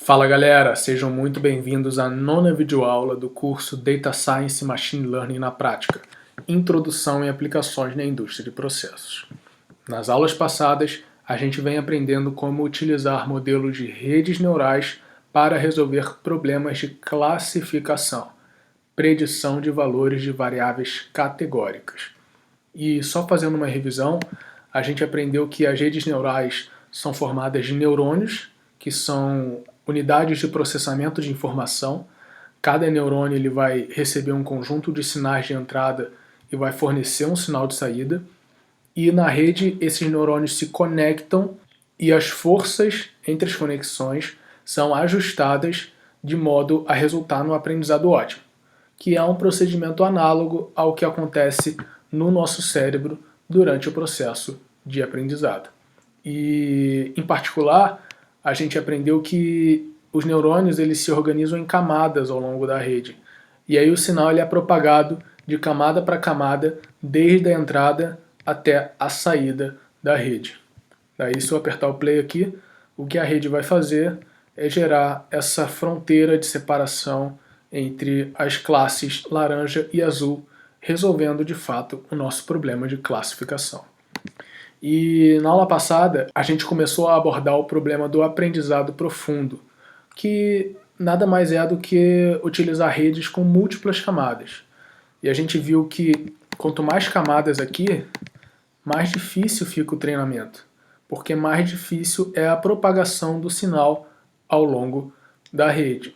Fala galera, sejam muito bem-vindos à nona videoaula do curso Data Science e Machine Learning na Prática, Introdução e Aplicações na Indústria de Processos. Nas aulas passadas, a gente vem aprendendo como utilizar modelos de redes neurais para resolver problemas de classificação, predição de valores de variáveis categóricas. E só fazendo uma revisão, a gente aprendeu que as redes neurais são formadas de neurônios, que são unidades de processamento de informação. Cada neurônio ele vai receber um conjunto de sinais de entrada e vai fornecer um sinal de saída. E na rede, esses neurônios se conectam e as forças entre as conexões são ajustadas de modo a resultar no aprendizado ótimo, que é um procedimento análogo ao que acontece no nosso cérebro durante o processo de aprendizado. E, em particular, a gente aprendeu que os neurônios eles se organizam em camadas ao longo da rede. E aí o sinal ele é propagado de camada para camada, desde a entrada até a saída da rede. Daí, se eu apertar o play aqui, o que a rede vai fazer é gerar essa fronteira de separação entre as classes laranja e azul, resolvendo de fato o nosso problema de classificação. E na aula passada a gente começou a abordar o problema do aprendizado profundo, que nada mais é do que utilizar redes com múltiplas camadas. E a gente viu que quanto mais camadas aqui, mais difícil fica o treinamento, porque mais difícil é a propagação do sinal ao longo da rede.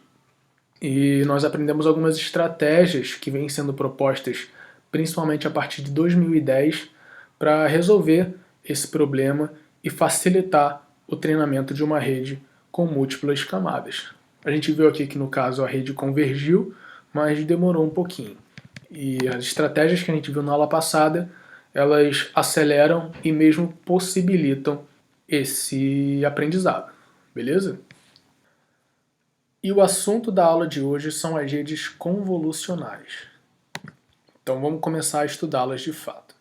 E nós aprendemos algumas estratégias que vêm sendo propostas principalmente a partir de 2010 para resolver esse problema e facilitar o treinamento de uma rede com múltiplas camadas. A gente viu aqui que no caso a rede convergiu, mas demorou um pouquinho. E as estratégias que a gente viu na aula passada, elas aceleram e mesmo possibilitam esse aprendizado, beleza? E o assunto da aula de hoje são as redes convolucionais. Então vamos começar a estudá-las de fato.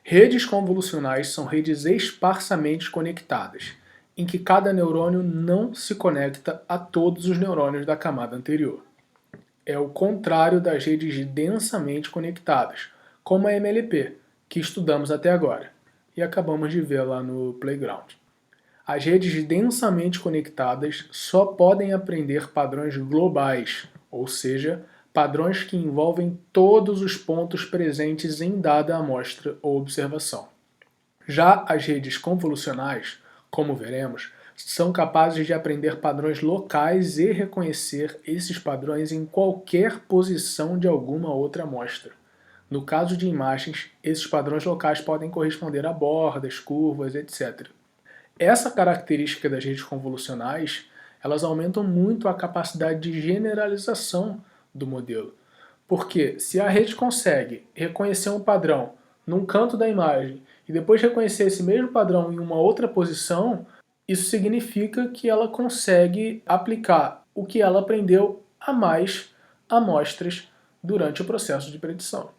Redes convolucionais são redes esparsamente conectadas, em que cada neurônio não se conecta a todos os neurônios da camada anterior. É o contrário das redes densamente conectadas, como a MLP, que estudamos até agora, e acabamos de ver lá no playground. As redes densamente conectadas só podem aprender padrões globais, ou seja, padrões que envolvem todos os pontos presentes em dada amostra ou observação. Já as redes convolucionais, como veremos, são capazes de aprender padrões locais e reconhecer esses padrões em qualquer posição de alguma outra amostra. No caso de imagens, esses padrões locais podem corresponder a bordas, curvas, etc. Essa característica das redes convolucionais, elas aumentam muito a capacidade de generalização do modelo. Porque se a rede consegue reconhecer um padrão num canto da imagem e depois reconhecer esse mesmo padrão em uma outra posição, isso significa que ela consegue aplicar o que ela aprendeu a mais amostras durante o processo de predição.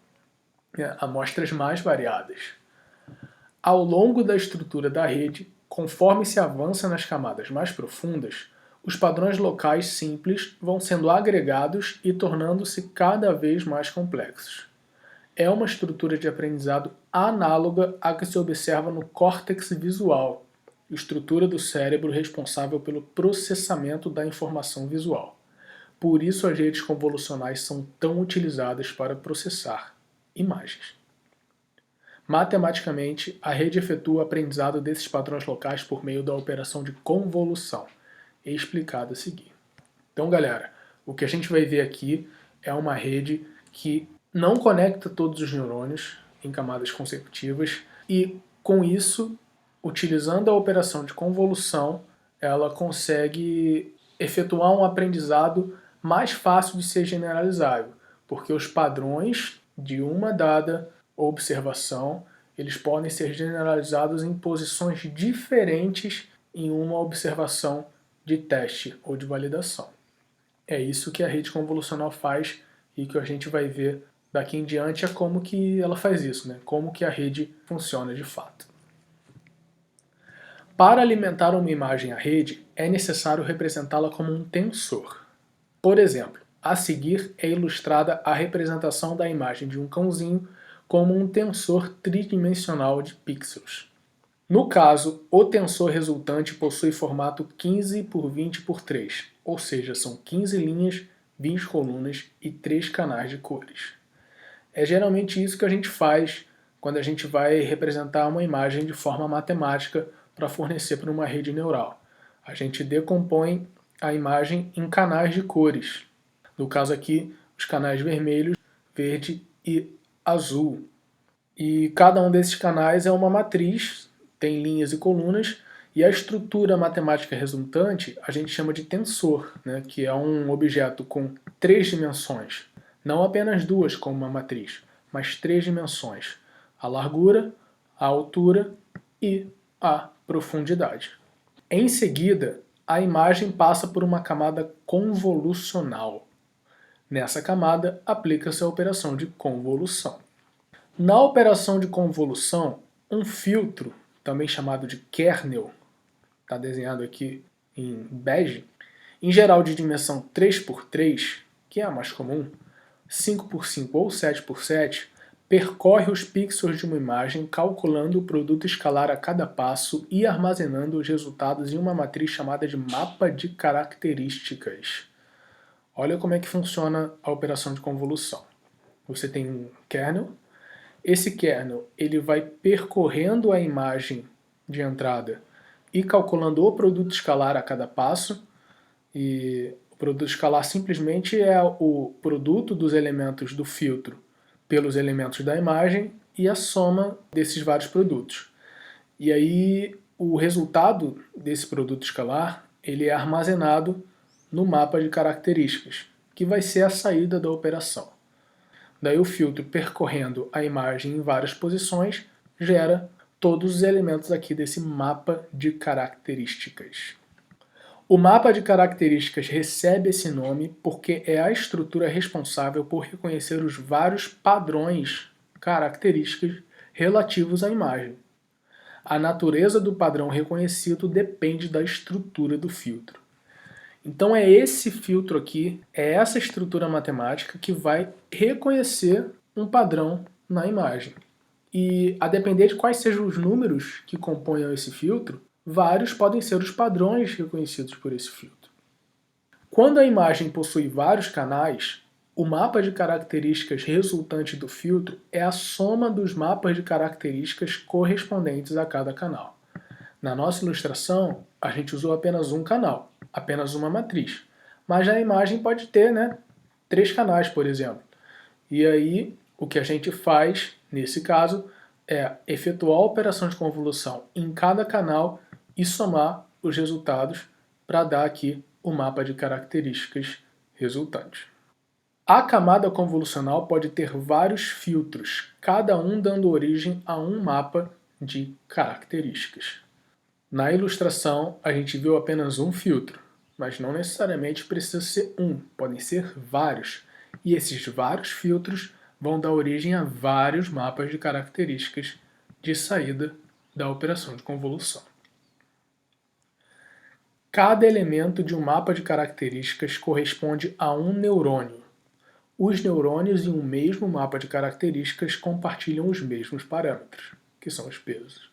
Amostras mais variadas. Ao longo da estrutura da rede, conforme se avança nas camadas mais profundas, os padrões locais simples vão sendo agregados e tornando-se cada vez mais complexos. É uma estrutura de aprendizado análoga à que se observa no córtex visual, estrutura do cérebro responsável pelo processamento da informação visual. Por isso as redes convolucionais são tão utilizadas para processar imagens. Matematicamente, a rede efetua o aprendizado desses padrões locais por meio da operação de convolução, explicado a seguir. Então, galera, o que a gente vai ver aqui é uma rede que não conecta todos os neurônios em camadas consecutivas e, com isso, utilizando a operação de convolução, ela consegue efetuar um aprendizado mais fácil de ser generalizável, porque os padrões de uma dada observação, eles podem ser generalizados em posições diferentes em uma observação de teste ou de validação. É isso que a rede convolucional faz e que a gente vai ver daqui em diante é como que ela faz isso, né? Como que a rede funciona de fato. Para alimentar uma imagem à rede, é necessário representá-la como um tensor. Por exemplo, a seguir é ilustrada a representação da imagem de um cãozinho como um tensor tridimensional de pixels. No caso, o tensor resultante possui formato 15 por 20 por 3, ou seja, são 15 linhas, 20 colunas e 3 canais de cores. É geralmente isso que a gente faz quando a gente vai representar uma imagem de forma matemática para fornecer para uma rede neural. A gente decompõe a imagem em canais de cores. No caso aqui, os canais vermelho, verde e azul. E cada um desses canais é uma matriz, tem linhas e colunas, e a estrutura matemática resultante a gente chama de tensor, né, que é um objeto com 3 dimensões. Não apenas 2 como uma matriz, mas 3 dimensões. A largura, a altura e a profundidade. Em seguida, a imagem passa por uma camada convolucional. Nessa camada, aplica-se a operação de convolução. Na operação de convolução, um filtro, também chamado de kernel, está desenhado aqui em bege, em geral de dimensão 3 por 3, que é a mais comum, 5 por 5 ou 7 por 7, percorre os pixels de uma imagem calculando o produto escalar a cada passo e armazenando os resultados em uma matriz chamada de mapa de características. Olha como é que funciona a operação de convolução. Você tem um kernel. Esse kernel ele vai percorrendo a imagem de entrada e calculando o produto escalar a cada passo. E o produto escalar simplesmente é o produto dos elementos do filtro pelos elementos da imagem e a soma desses vários produtos. E aí o resultado desse produto escalar ele é armazenado no mapa de características, que vai ser a saída da operação. Daí o filtro percorrendo a imagem em várias posições gera todos os elementos aqui desse mapa de características. O mapa de características recebe esse nome porque é a estrutura responsável por reconhecer os vários padrões características relativos à imagem. A natureza do padrão reconhecido depende da estrutura do filtro. Então é esse filtro aqui, é essa estrutura matemática que vai reconhecer um padrão na imagem. E a depender de quais sejam os números que componham esse filtro, vários podem ser os padrões reconhecidos por esse filtro. Quando a imagem possui vários canais, o mapa de características resultante do filtro é a soma dos mapas de características correspondentes a cada canal. Na nossa ilustração, a gente usou apenas um canal, apenas uma matriz. Mas a imagem pode ter 3 canais, por exemplo. E aí, o que a gente faz, nesse caso, é efetuar a operação de convolução em cada canal e somar os resultados para dar aqui o mapa de características resultante. A camada convolucional pode ter vários filtros, cada um dando origem a um mapa de características. Na ilustração, a gente viu apenas um filtro, mas não necessariamente precisa ser um, podem ser vários. E esses vários filtros vão dar origem a vários mapas de características de saída da operação de convolução. Cada elemento de um mapa de características corresponde a um neurônio. Os neurônios em um mesmo mapa de características compartilham os mesmos parâmetros, que são os pesos.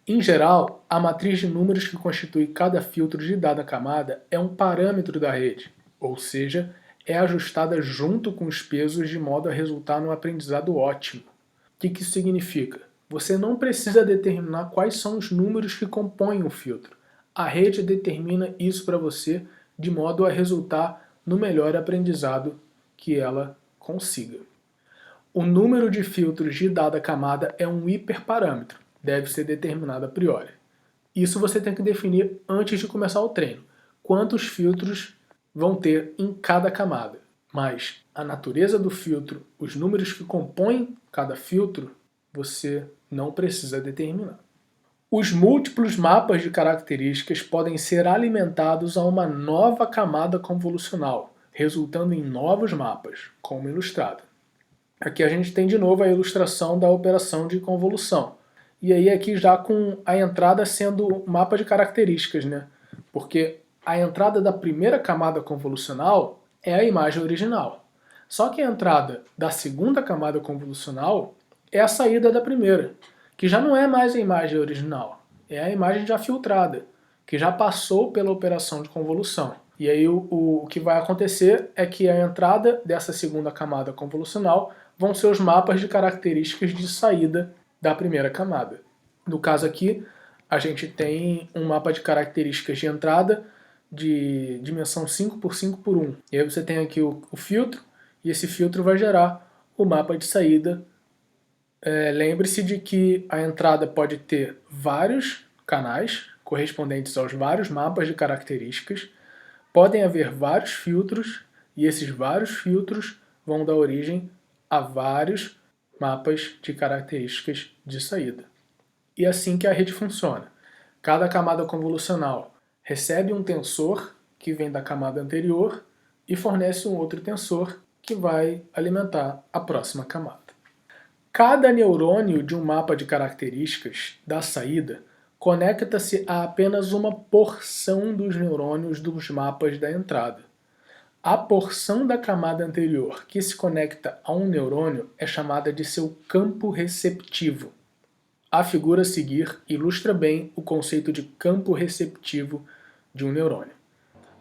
Em geral, a matriz de números que constitui cada filtro de dada camada é um parâmetro da rede, ou seja, é ajustada junto com os pesos de modo a resultar num aprendizado ótimo. O que isso significa? Você não precisa determinar quais são os números que compõem o filtro. A rede determina isso para você de modo a resultar no melhor aprendizado que ela consiga. O número de filtros de dada camada é um hiperparâmetro, deve ser determinado a priori. Isso você tem que definir antes de começar o treino. Quantos filtros vão ter em cada camada. Mas a natureza do filtro, os números que compõem cada filtro, você não precisa determinar. Os múltiplos mapas de características podem ser alimentados a uma nova camada convolucional, resultando em novos mapas, como ilustrado. Aqui a gente tem de novo a ilustração da operação de convolução. E aí aqui já com a entrada sendo mapa de características, né? Porque a entrada da primeira camada convolucional é a imagem original. Só que a entrada da segunda camada convolucional é a saída da primeira, que já não é mais a imagem original, é a imagem já filtrada, que já passou pela operação de convolução. E aí o que vai acontecer é que a entrada dessa segunda camada convolucional vão ser os mapas de características de saída da primeira camada. No caso aqui, a gente tem um mapa de características de entrada de dimensão 5 por 5 por 1. E aí você tem aqui o filtro, e esse filtro vai gerar o mapa de saída. Lembre-se de que a entrada pode ter vários canais correspondentes aos vários mapas de características, podem haver vários filtros, e esses vários filtros vão dar origem a vários mapas de características de saída. E é assim que a rede funciona. Cada camada convolucional recebe um tensor que vem da camada anterior e fornece um outro tensor que vai alimentar a próxima camada. Cada neurônio de um mapa de características da saída conecta-se a apenas uma porção dos neurônios dos mapas da entrada. A porção da camada anterior que se conecta a um neurônio é chamada de seu campo receptivo. A figura a seguir ilustra bem o conceito de campo receptivo de um neurônio.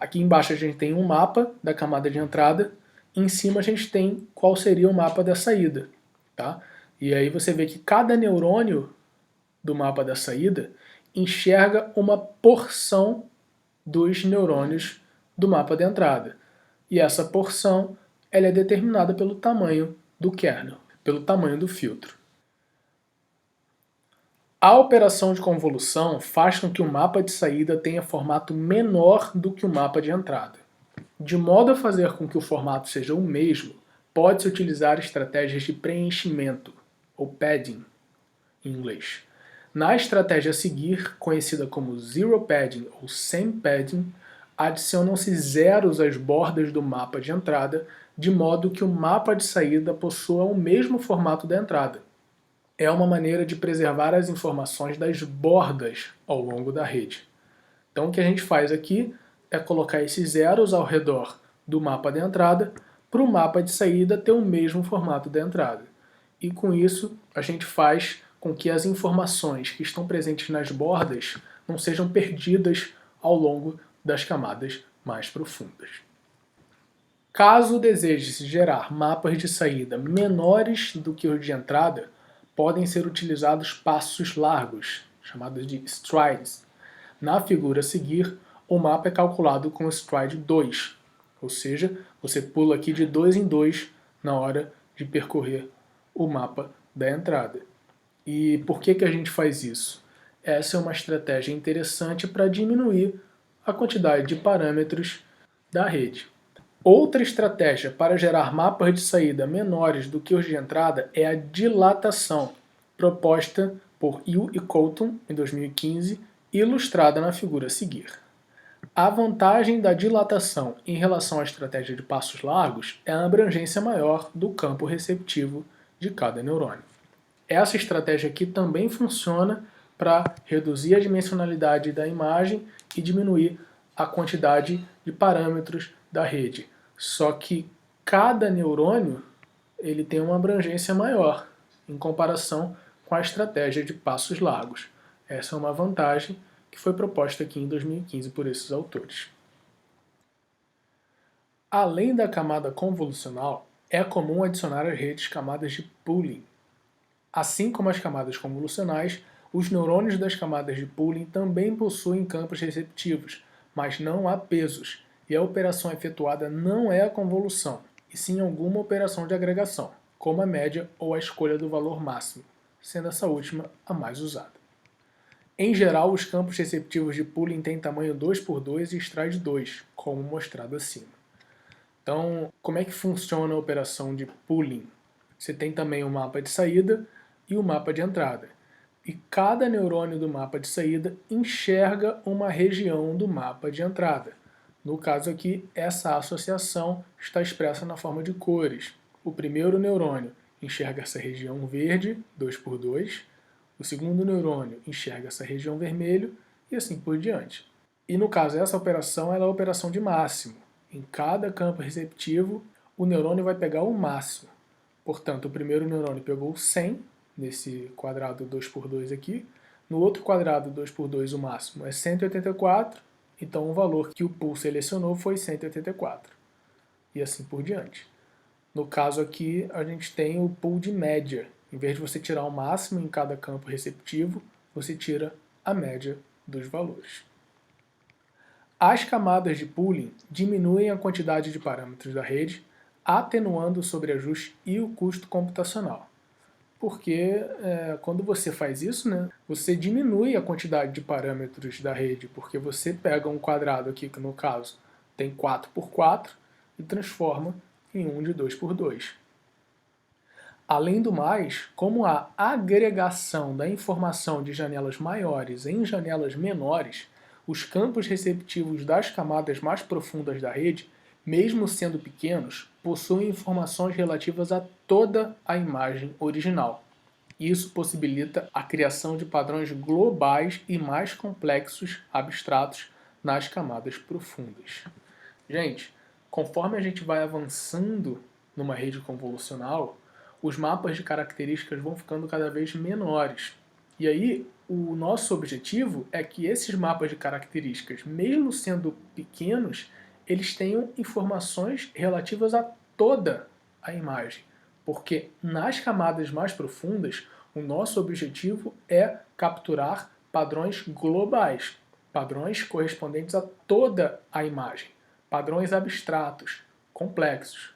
Aqui embaixo a gente tem um mapa da camada de entrada, e em cima a gente tem qual seria o mapa da saída. Tá? E aí você vê que cada neurônio do mapa da saída enxerga uma porção dos neurônios do mapa da entrada. E essa porção ela é determinada pelo tamanho do kernel, pelo tamanho do filtro. A operação de convolução faz com que o mapa de saída tenha formato menor do que o mapa de entrada. De modo a fazer com que o formato seja o mesmo, pode-se utilizar estratégias de preenchimento, ou padding, em inglês. Na estratégia a seguir, conhecida como zero padding ou same padding, adicionam-se zeros às bordas do mapa de entrada, de modo que o mapa de saída possua o mesmo formato da entrada. É uma maneira de preservar as informações das bordas ao longo da rede. Então o que a gente faz aqui é colocar esses zeros ao redor do mapa de entrada para o mapa de saída ter o mesmo formato da entrada. E com isso a gente faz com que as informações que estão presentes nas bordas não sejam perdidas ao longo das camadas mais profundas. Caso deseje-se gerar mapas de saída menores do que os de entrada, podem ser utilizados passos largos, chamados de strides. Na figura a seguir, o mapa é calculado com o stride 2, ou seja, você pula aqui de 2 em 2 na hora de percorrer o mapa da entrada. E por que a gente faz isso? Essa é uma estratégia interessante para diminuir a quantidade de parâmetros da rede. Outra estratégia para gerar mapas de saída menores do que os de entrada é a dilatação, proposta por Yu e Colton em 2015 e ilustrada na figura a seguir. A vantagem da dilatação em relação à estratégia de passos largos é a abrangência maior do campo receptivo de cada neurônio. Essa estratégia aqui também funciona para reduzir a dimensionalidade da imagem e diminuir a quantidade de parâmetros da rede. Só que cada neurônio ele tem uma abrangência maior em comparação com a estratégia de passos largos. Essa é uma vantagem que foi proposta aqui em 2015 por esses autores. Além da camada convolucional, é comum adicionar às redes camadas de pooling. Assim como as camadas convolucionais, os neurônios das camadas de pooling também possuem campos receptivos, mas não há pesos, e a operação efetuada não é a convolução, e sim alguma operação de agregação, como a média ou a escolha do valor máximo, sendo essa última a mais usada. Em geral, os campos receptivos de pooling têm tamanho 2x2 e stride 2, como mostrado acima. Então, como é que funciona a operação de pooling? Você tem também o mapa de saída e o mapa de entrada. E cada neurônio do mapa de saída enxerga uma região do mapa de entrada. No caso aqui, essa associação está expressa na forma de cores. O primeiro neurônio enxerga essa região verde, 2x2. o segundo neurônio enxerga essa região vermelha e assim por diante. E no caso, essa operação ela é a operação de máximo. Em cada campo receptivo, o neurônio vai pegar o máximo. Portanto, o primeiro neurônio pegou 100, nesse quadrado 2×2 aqui. No outro quadrado 2×2 o máximo é 184, então o valor que o pool selecionou foi 184. E assim por diante. No caso aqui, a gente tem o pool de média. Em vez de você tirar o máximo em cada campo receptivo, você tira a média dos valores. As camadas de pooling diminuem a quantidade de parâmetros da rede, atenuando o sobreajuste e o custo computacional. Porque quando você faz isso, né, você diminui a quantidade de parâmetros da rede, porque você pega um quadrado aqui, que no caso tem 4×4, e transforma em um de 2×2. Além do mais, como a agregação da informação de janelas maiores em janelas menores, os campos receptivos das camadas mais profundas da rede, mesmo sendo pequenos, possuem informações relativas a toda a imagem original. Isso possibilita a criação de padrões globais e mais complexos, abstratos, nas camadas profundas. Gente, conforme a gente vai avançando numa rede convolucional, os mapas de características vão ficando cada vez menores. E aí, o nosso objetivo é que esses mapas de características, mesmo sendo pequenos, eles tenham informações relativas a toda a imagem. Porque nas camadas mais profundas, o nosso objetivo é capturar padrões globais, padrões correspondentes a toda a imagem, padrões abstratos, complexos.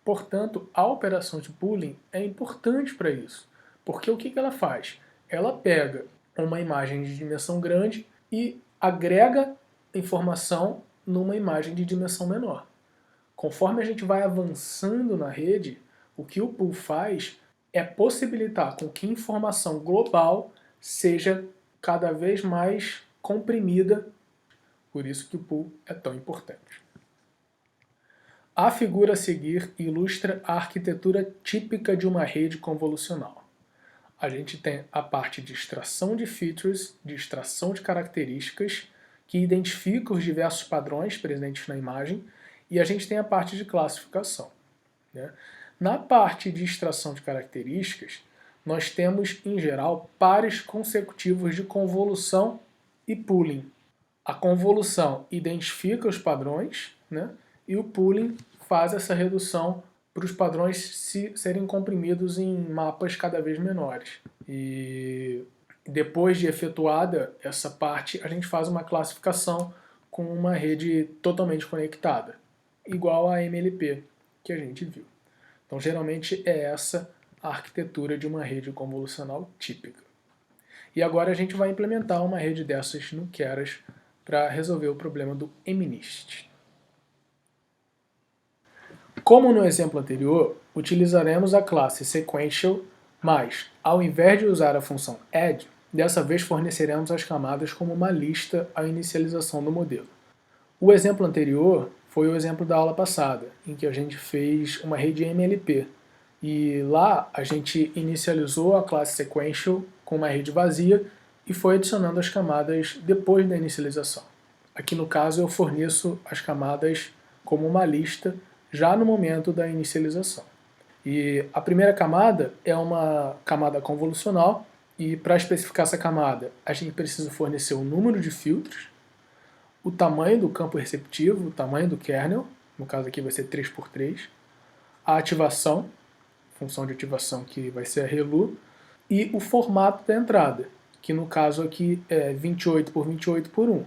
Portanto, a operação de pooling é importante para isso, porque o que ela faz? Ela pega uma imagem de dimensão grande e agrega informação numa imagem de dimensão menor. Conforme a gente vai avançando na rede, o que o pool faz é possibilitar com que informação global seja cada vez mais comprimida, por isso que o pool é tão importante. A figura a seguir ilustra a arquitetura típica de uma rede convolucional. A gente tem a parte de extração de features, de extração de características, que identifica os diversos padrões presentes na imagem, e a gente tem a parte de classificação, né? Na parte de extração de características, nós temos, em geral, pares consecutivos de convolução e pooling. A convolução identifica os padrões, né? E o pooling faz essa redução para os padrões serem comprimidos em mapas cada vez menores. E depois de efetuada essa parte, a gente faz uma classificação com uma rede totalmente conectada, igual a MLP que a gente viu. Então, geralmente é essa a arquitetura de uma rede convolucional típica. E agora a gente vai implementar uma rede dessas no Keras para resolver o problema do MNIST. Como no exemplo anterior, utilizaremos a classe Sequential, mas, ao invés de usar a função add, dessa vez forneceremos as camadas como uma lista à inicialização do modelo. O exemplo anterior foi o exemplo da aula passada, em que a gente fez uma rede MLP, e lá a gente inicializou a classe Sequential com uma rede vazia e foi adicionando as camadas depois da inicialização. Aqui no caso eu forneço as camadas como uma lista já no momento da inicialização. E a primeira camada é uma camada convolucional, e para especificar essa camada a gente precisa fornecer o número de filtros, o tamanho do campo receptivo, o tamanho do kernel, no caso aqui vai ser 3×3, a ativação, função de ativação que vai ser a relu, e o formato da entrada, que no caso aqui é 28×28×1,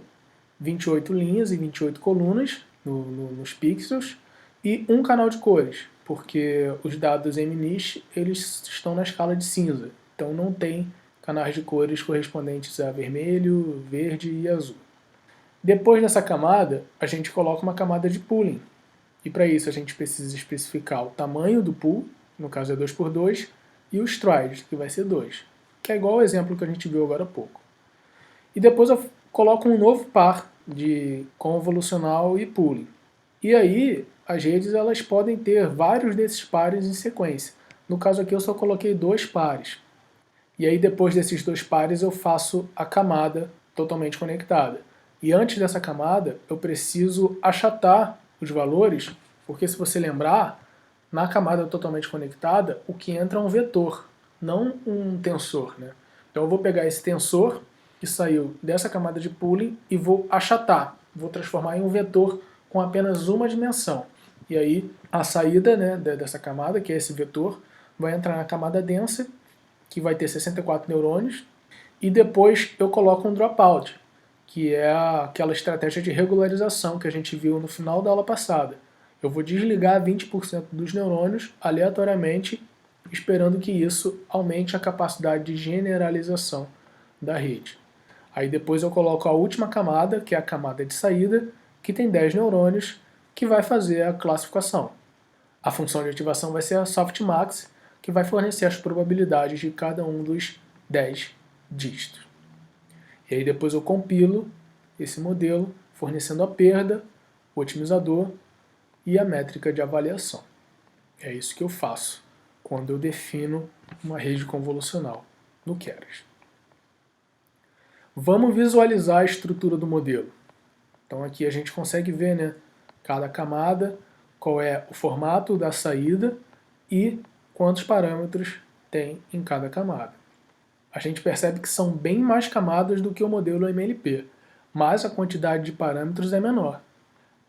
28 linhas e 28 colunas nos pixels, e um canal de cores, porque os dados MNIST eles estão na escala de cinza, então não tem canais de cores correspondentes a vermelho, verde e azul. Depois dessa camada, a gente coloca uma camada de pooling, e para isso a gente precisa especificar o tamanho do pool, no caso é 2×2, e o stride, que vai ser 2, que é igual ao exemplo que a gente viu agora há pouco. E depois eu coloco um novo par de convolucional e pooling. E aí, as redes elas podem ter vários desses pares em sequência. No caso aqui eu só coloquei 2 pares. E aí depois desses dois pares eu faço a camada totalmente conectada. E antes dessa camada eu preciso achatar os valores, porque se você lembrar, na camada totalmente conectada o que entra é um vetor, não um tensor, né? Então eu vou pegar esse tensor que saiu dessa camada de pooling e vou achatar, vou transformar em um vetor com apenas uma dimensão. E aí a saída, né, dessa camada, que é esse vetor, vai entrar na camada densa, que vai ter 64 neurônios, e depois eu coloco um dropout, que é aquela estratégia de regularização que a gente viu no final da aula passada. Eu vou desligar 20% dos neurônios aleatoriamente, esperando que isso aumente a capacidade de generalização da rede. Aí depois eu coloco a última camada, que é a camada de saída, que tem 10 neurônios, que vai fazer a classificação. A função de ativação vai ser a softmax, que vai fornecer as probabilidades de cada um dos 10 dígitos. E aí depois eu compilo esse modelo, fornecendo a perda, o otimizador e a métrica de avaliação. É isso que eu faço quando eu defino uma rede convolucional no Keras. Vamos visualizar a estrutura do modelo. Então aqui a gente consegue ver, né, cada camada, qual é o formato da saída e quantos parâmetros tem em cada camada. A gente percebe que são bem mais camadas do que o modelo MLP, mas a quantidade de parâmetros é menor.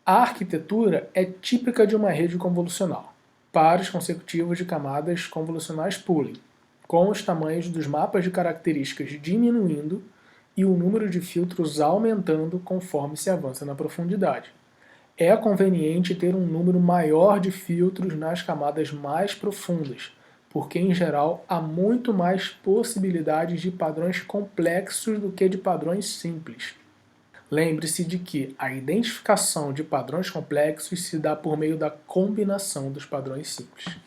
A arquitetura é típica de uma rede convolucional, pares consecutivos de camadas convolucionais pooling, com os tamanhos dos mapas de características diminuindo e o número de filtros aumentando conforme se avança na profundidade. É conveniente ter um número maior de filtros nas camadas mais profundas, porque em geral há muito mais possibilidades de padrões complexos do que de padrões simples. Lembre-se de que a identificação de padrões complexos se dá por meio da combinação dos padrões simples.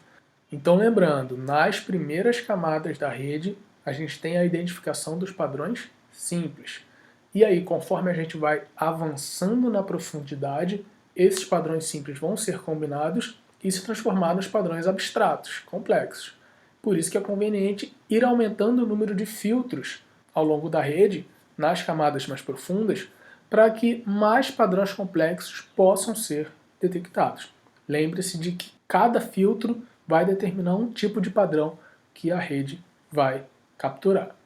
Então lembrando, nas primeiras camadas da rede, a gente tem a identificação dos padrões simples. E aí, conforme a gente vai avançando na profundidade, esses padrões simples vão ser combinados e se transformar nos padrões abstratos, complexos. Por isso que é conveniente ir aumentando o número de filtros ao longo da rede, nas camadas mais profundas, para que mais padrões complexos possam ser detectados. Lembre-se de que cada filtro vai determinar um tipo de padrão que a rede vai capturar.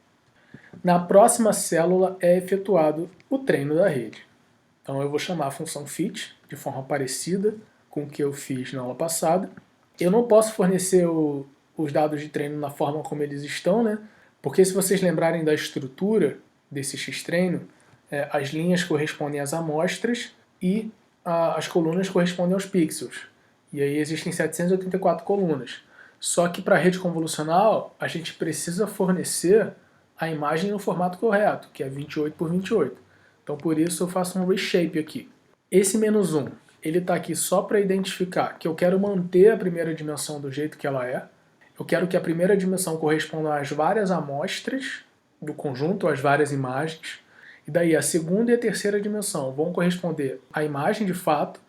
Na próxima célula é efetuado o treino da rede. Então eu vou chamar a função fit de forma parecida com o que eu fiz na aula passada. Eu não posso fornecer os dados de treino na forma como eles estão, né? Porque se vocês lembrarem da estrutura desse x-treino, as linhas correspondem às amostras e as colunas correspondem aos pixels. E aí existem 784 colunas. Só que para a rede convolucional, a gente precisa fornecer a imagem no formato correto, que é 28 por 28. Então por isso eu faço um reshape aqui. Esse -1, ele está aqui só para identificar que eu quero manter a primeira dimensão do jeito que ela é. Eu quero que a primeira dimensão corresponda às várias amostras do conjunto, às várias imagens. E daí a segunda e a terceira dimensão vão corresponder à imagem de fato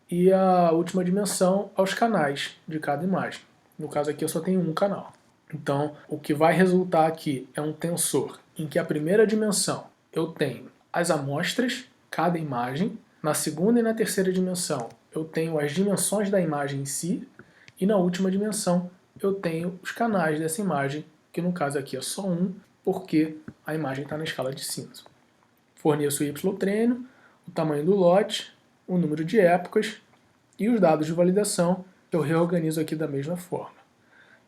e a última dimensão aos canais de cada imagem. No caso aqui eu só tenho um canal. Então, o que vai resultar aqui é um tensor em que a primeira dimensão eu tenho as amostras, cada imagem. Na segunda e na terceira dimensão eu tenho as dimensões da imagem em si. E na última dimensão eu tenho os canais dessa imagem, que no caso aqui é só um, porque a imagem está na escala de cinza. Forneço o y-treino, o tamanho do lote, o número de épocas e os dados de validação eu reorganizo aqui da mesma forma.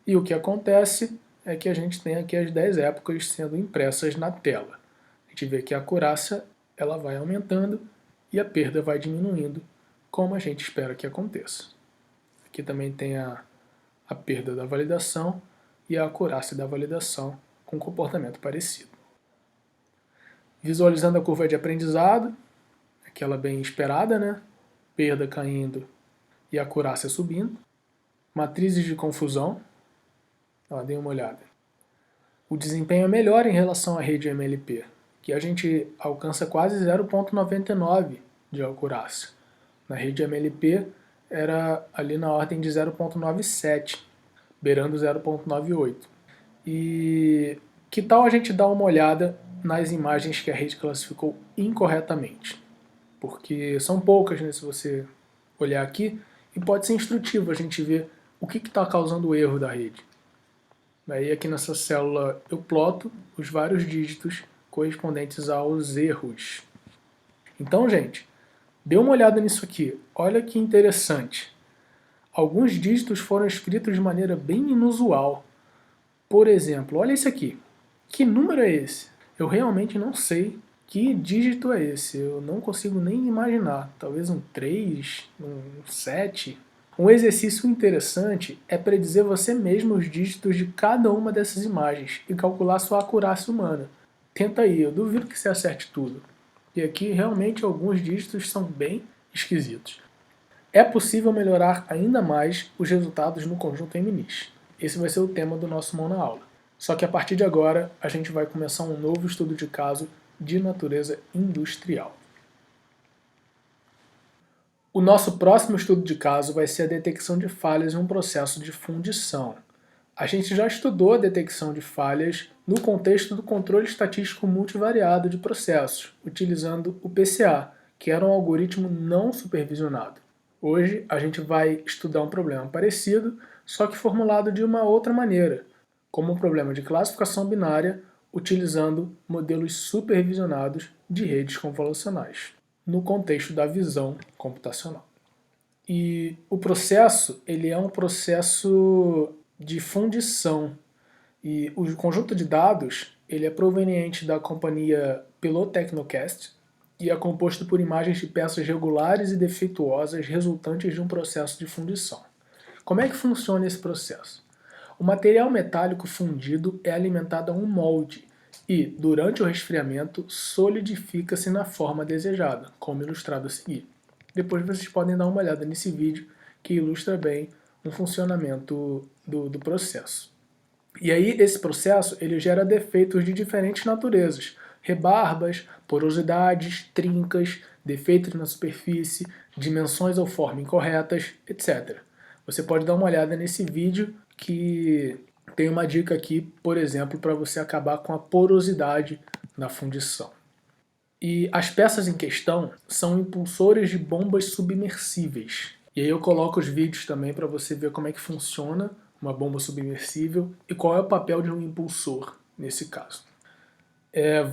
E o que acontece é que a gente tem aqui as 10 épocas sendo impressas na tela. A gente vê que a acurácia ela vai aumentando e a perda vai diminuindo, como a gente espera que aconteça. Aqui também tem a perda da validação e a acurácia da validação com comportamento parecido. Visualizando a curva de aprendizado, aquela bem esperada, né? Perda caindo e acurácia subindo. Matrizes de confusão, dê uma olhada. O desempenho é melhor em relação à rede MLP, que a gente alcança quase 0,99 de acurácia. Na rede MLP era ali na ordem de 0,97, beirando 0,98. E Que tal a gente dar uma olhada nas imagens que a rede classificou incorretamente? Porque são poucas, né, se você olhar aqui, e pode ser instrutivo a gente ver o que está causando o erro da rede. Aí aqui nessa célula eu ploto os vários dígitos correspondentes aos erros. Então, gente, dê uma olhada nisso aqui. Olha que interessante. Alguns dígitos foram escritos de maneira bem inusual. Por exemplo, olha esse aqui. Que número é esse? Eu realmente não sei que dígito é esse. Eu não consigo nem imaginar. Talvez um 3, um 7. Um exercício interessante é predizer você mesmo os dígitos de cada uma dessas imagens e calcular sua acurácia humana. Tenta aí, eu duvido que você acerte tudo. E aqui realmente alguns dígitos são bem esquisitos. É possível melhorar ainda mais os resultados no conjunto MNIST. Esse vai ser o tema do nosso Mão na Aula. Só que a partir de agora a gente vai começar um novo estudo de caso de natureza industrial. O nosso próximo estudo de caso vai ser a detecção de falhas em um processo de fundição. A gente já estudou a detecção de falhas no contexto do controle estatístico multivariado de processos, utilizando o PCA, que era um algoritmo não supervisionado. Hoje a gente vai estudar um problema parecido, só que formulado de uma outra maneira, como um problema de classificação binária utilizando modelos supervisionados de redes convolucionais, no contexto da visão computacional. E o processo, ele é um processo de fundição, e o conjunto de dados ele é proveniente da companhia Pilot Technocast e é composto por imagens de peças regulares e defeituosas resultantes de um processo de fundição. Como é que funciona esse processo? O material metálico fundido é alimentado a um molde e, durante o resfriamento, solidifica-se na forma desejada, como ilustrado a seguir. Depois vocês podem dar uma olhada nesse vídeo que ilustra bem o funcionamento do processo. E aí esse processo ele gera defeitos de diferentes naturezas, rebarbas, porosidades, trincas, defeitos na superfície, dimensões ou forma incorretas, etc. Você pode dar uma olhada nesse vídeo que tem uma dica aqui, por exemplo, para você acabar com a porosidade na fundição. E as peças em questão são impulsores de bombas submersíveis. E aí eu coloco os vídeos também para você ver como é que funciona uma bomba submersível e qual é o papel de um impulsor nesse caso.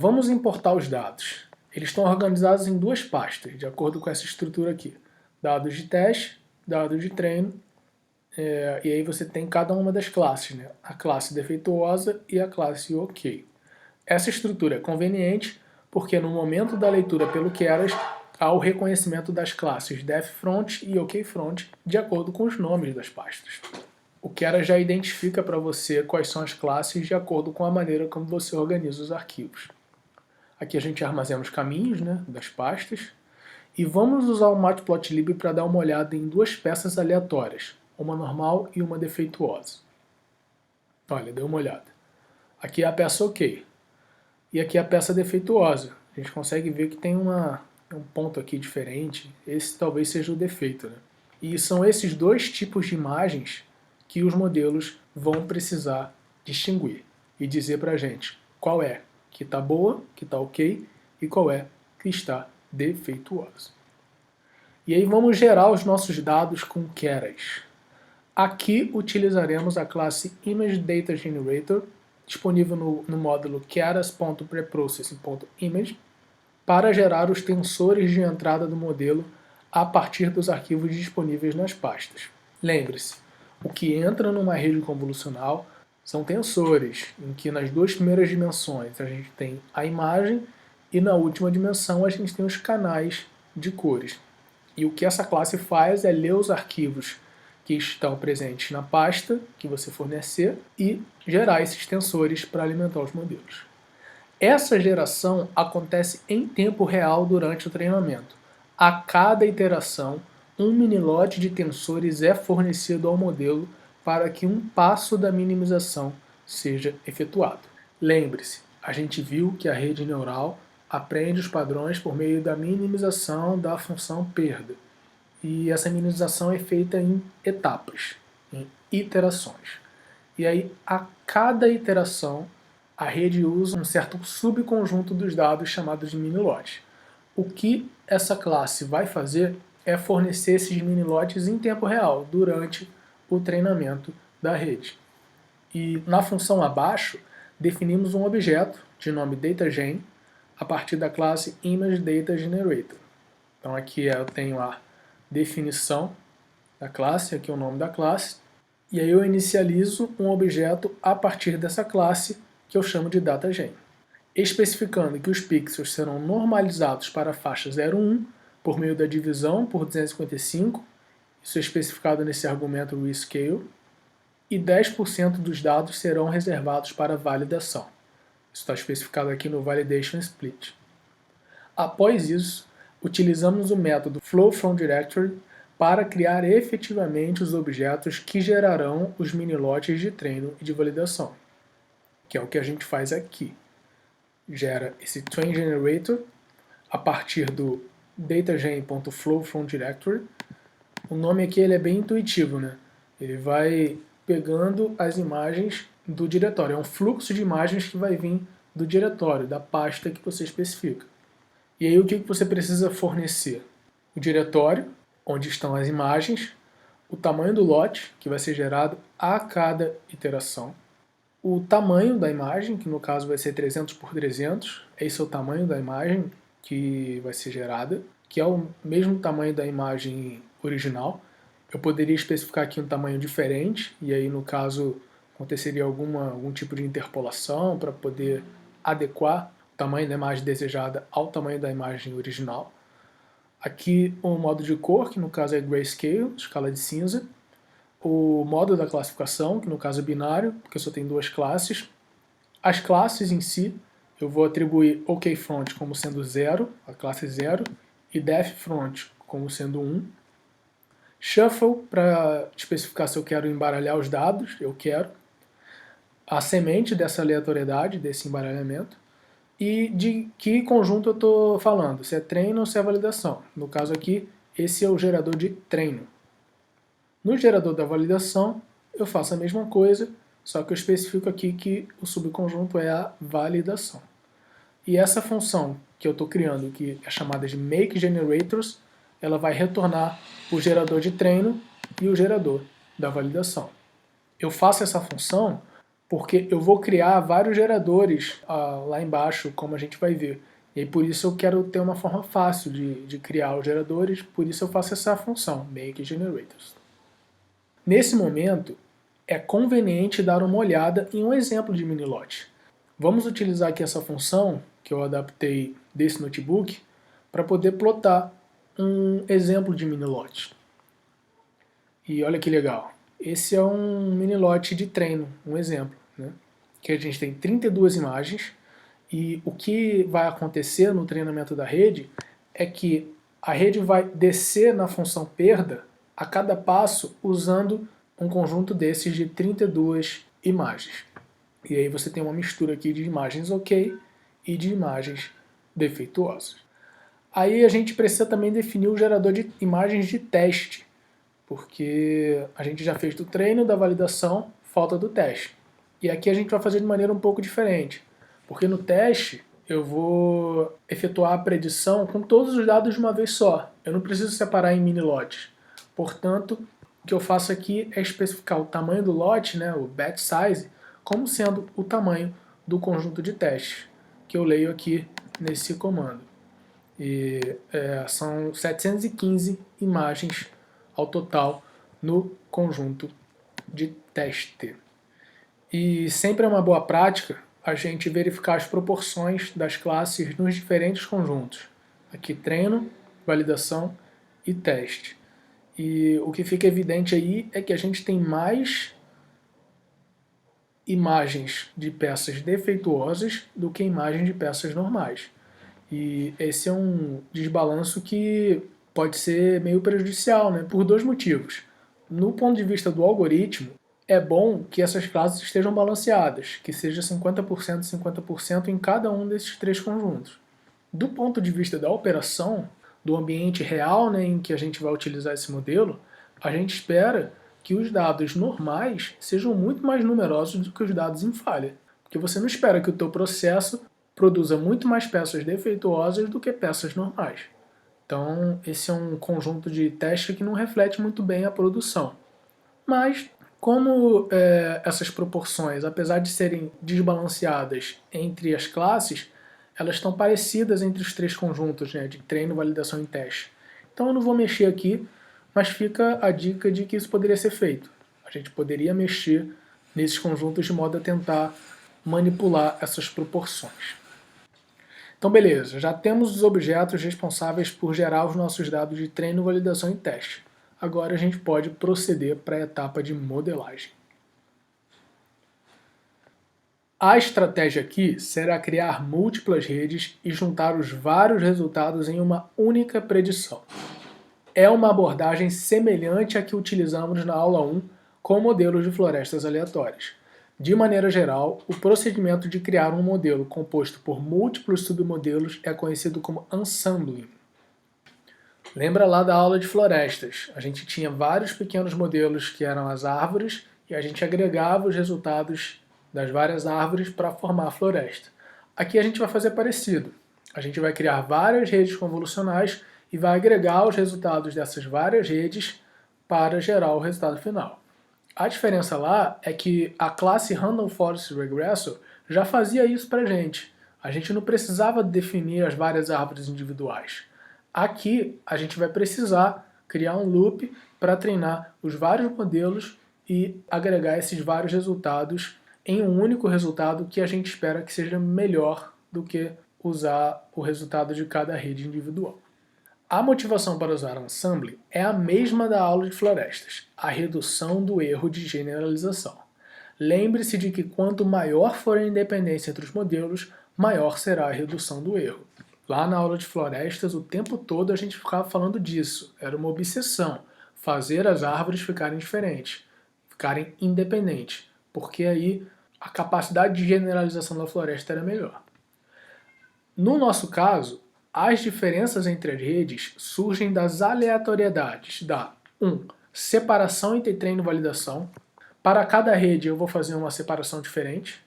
Vamos importar os dados. Eles estão organizados em duas pastas, de acordo com essa estrutura aqui. Dados de teste, dados de treino, e aí você tem cada uma das classes, né? A classe defeituosa e a classe OK. Essa estrutura é conveniente porque no momento da leitura pelo Keras há o reconhecimento das classes defFront e OKFront de acordo com os nomes das pastas. O Keras já identifica para você quais são as classes de acordo com a maneira como você organiza os arquivos. Aqui a gente armazena os caminhos, né, das pastas. E vamos usar o Matplotlib para dar uma olhada em duas peças aleatórias, uma normal e uma defeituosa. Olha, dê uma olhada. Aqui é a peça OK. E aqui é a peça defeituosa. A gente consegue ver que tem um ponto aqui diferente. Esse talvez seja o defeito, né? E são esses dois tipos de imagens que os modelos vão precisar distinguir e dizer para a gente qual é que está boa, que está OK, e qual é que está defeituosa. E aí vamos gerar os nossos dados com Keras. Aqui utilizaremos a classe ImageDataGenerator, disponível no módulo keras.preprocessing.image, para gerar os tensores de entrada do modelo a partir dos arquivos disponíveis nas pastas. Lembre-se, o que entra numa rede convolucional são tensores, em que nas duas primeiras dimensões a gente tem a imagem e na última dimensão a gente tem os canais de cores. E o que essa classe faz é ler os arquivos que estão presentes na pasta que você fornecer e gerar esses tensores para alimentar os modelos. Essa geração acontece em tempo real durante o treinamento. A cada iteração, um minilote de tensores é fornecido ao modelo para que um passo da minimização seja efetuado. Lembre-se, a gente viu que a rede neural aprende os padrões por meio da minimização da função perda. E essa minimização é feita em etapas, em iterações. E aí, a cada iteração, a rede usa um certo subconjunto dos dados chamado de minilote. O que essa classe vai fazer é fornecer esses minilotes em tempo real, durante o treinamento da rede. E na função abaixo, definimos um objeto de nome DataGen a partir da classe ImageDataGenerator. Então aqui eu tenho a definição da classe, aqui é o nome da classe, e aí eu inicializo um objeto a partir dessa classe que eu chamo de DataGen, especificando que os pixels serão normalizados para a faixa 0,1 por meio da divisão por 255, isso é especificado nesse argumento rescale, e 10% dos dados serão reservados para validação. Isso está especificado aqui no Validation Split. Após isso, utilizamos o método FlowFromDirectory para criar efetivamente os objetos que gerarão os minilotes de treino e de validação, que é o que a gente faz aqui. Gera esse train generator a partir do datagen.flowFromDirectory. O nome aqui ele é bem intuitivo, né? Ele vai pegando as imagens do diretório. É um fluxo de imagens que vai vir do diretório, da pasta que você especifica. E aí o que você precisa fornecer? O diretório, onde estão as imagens, o tamanho do lote, que vai ser gerado a cada iteração, o tamanho da imagem, que no caso vai ser 300 por 300, esse é o tamanho da imagem que vai ser gerada, que é o mesmo tamanho da imagem original. Eu poderia especificar aqui um tamanho diferente, e aí no caso aconteceria algum tipo de interpolação para poder adequar o tamanho da imagem desejada ao tamanho da imagem original. Aqui o modo de cor, que no caso é Grayscale, escala de cinza. O modo da classificação, que no caso é binário, porque só tem duas classes. As classes em si, eu vou atribuir OKFront como sendo 0, a classe 0, e DefFront como sendo 1. Shuffle, para especificar se eu quero embaralhar os dados, eu quero. A semente dessa aleatoriedade, desse embaralhamento. E de que conjunto eu estou falando, se é treino ou se é validação. No caso aqui, esse é o gerador de treino. No gerador da validação, eu faço a mesma coisa, só que eu especifico aqui que o subconjunto é a validação. E essa função que eu estou criando, que é chamada de MakeGenerators, ela vai retornar o gerador de treino e o gerador da validação. Eu faço essa função porque eu vou criar vários geradores lá embaixo, como a gente vai ver. E aí, por isso eu quero ter uma forma fácil de criar os geradores, por isso eu faço essa função, MakeGenerators. Nesse momento, é conveniente dar uma olhada em um exemplo de minilote. Vamos utilizar aqui essa função, que eu adaptei desse notebook, para poder plotar um exemplo de minilote. E olha que legal. Esse é um minilote de treino, um exemplo, né? Que a gente tem 32 imagens e o que vai acontecer no treinamento da rede é que a rede vai descer na função perda a cada passo usando um conjunto desses de 32 imagens. E aí você tem uma mistura aqui de imagens ok e de imagens defeituosas. Aí a gente precisa também definir o gerador de imagens de teste, porque a gente já fez do treino, da validação, falta do teste. E aqui a gente vai fazer de maneira um pouco diferente, porque no teste eu vou efetuar a predição com todos os dados de uma vez só. Eu não preciso separar em mini lotes. Portanto, o que eu faço aqui é especificar o tamanho do lote, né, o batch size, como sendo o tamanho do conjunto de testes, que eu leio aqui nesse comando. E são 715 imagens ao total no conjunto de teste. E sempre é uma boa prática a gente verificar as proporções das classes nos diferentes conjuntos. Aqui treino, validação e teste. E o que fica evidente aí é que a gente tem mais imagens de peças defeituosas do que imagens de peças normais. E esse é um desbalanço que pode ser meio prejudicial, né? Por dois motivos. No ponto de vista do algoritmo, é bom que essas classes estejam balanceadas, que seja 50% e 50% em cada um desses três conjuntos. Do ponto de vista da operação, do ambiente real, né, em que a gente vai utilizar esse modelo, a gente espera que os dados normais sejam muito mais numerosos do que os dados em falha. Porque você não espera que o teu processo produza muito mais peças defeituosas do que peças normais. Então, esse é um conjunto de teste que não reflete muito bem a produção. Mas, como essas proporções, apesar de serem desbalanceadas entre as classes, elas estão parecidas entre os três conjuntos, né, de treino, validação e teste. Então eu não vou mexer aqui, mas fica a dica de que isso poderia ser feito. A gente poderia mexer nesses conjuntos de modo a tentar manipular essas proporções. Então beleza, já temos os objetos responsáveis por gerar os nossos dados de treino, validação e teste. Agora a gente pode proceder para a etapa de modelagem. A estratégia aqui será criar múltiplas redes e juntar os vários resultados em uma única predição. É uma abordagem semelhante à que utilizamos na aula 1 com modelos de florestas aleatórias. De maneira geral, o procedimento de criar um modelo composto por múltiplos submodelos é conhecido como ensembling. Lembra lá da aula de florestas? A gente tinha vários pequenos modelos que eram as árvores e a gente agregava os resultados das várias árvores para formar a floresta. Aqui a gente vai fazer parecido. A gente vai criar várias redes convolucionais e vai agregar os resultados dessas várias redes para gerar o resultado final. A diferença lá é que a classe Random Forest Regressor já fazia isso para a gente. A gente não precisava definir as várias árvores individuais. Aqui a gente vai precisar criar um loop para treinar os vários modelos e agregar esses vários resultados em um único resultado que a gente espera que seja melhor do que usar o resultado de cada rede individual. A motivação para usar Ensembling é a mesma da aula de florestas, a redução do erro de generalização. Lembre-se de que quanto maior for a independência entre os modelos, maior será a redução do erro. Lá na aula de florestas, o tempo todo a gente ficava falando disso. Era uma obsessão, fazer as árvores ficarem diferentes, ficarem independentes, porque aí a capacidade de generalização da floresta era melhor. No nosso caso, as diferenças entre as redes surgem das aleatoriedades da 1. Separação entre treino e validação. Para cada rede eu vou fazer uma separação diferente.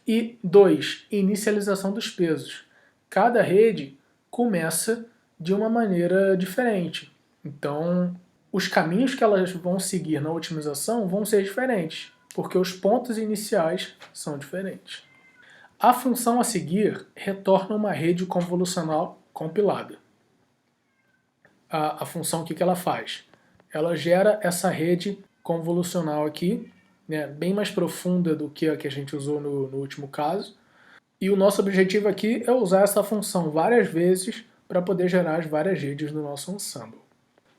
E 2. Inicialização dos pesos. Cada rede começa de uma maneira diferente. Então, os caminhos que elas vão seguir na otimização vão ser diferentes, porque os pontos iniciais são diferentes. A função a seguir retorna uma rede convolucional compilada. A função, o que ela faz? Ela gera essa rede convolucional aqui, né, bem mais profunda do que a que a gente usou no último caso. E o nosso objetivo aqui é usar essa função várias vezes para poder gerar as várias redes do nosso ensemble.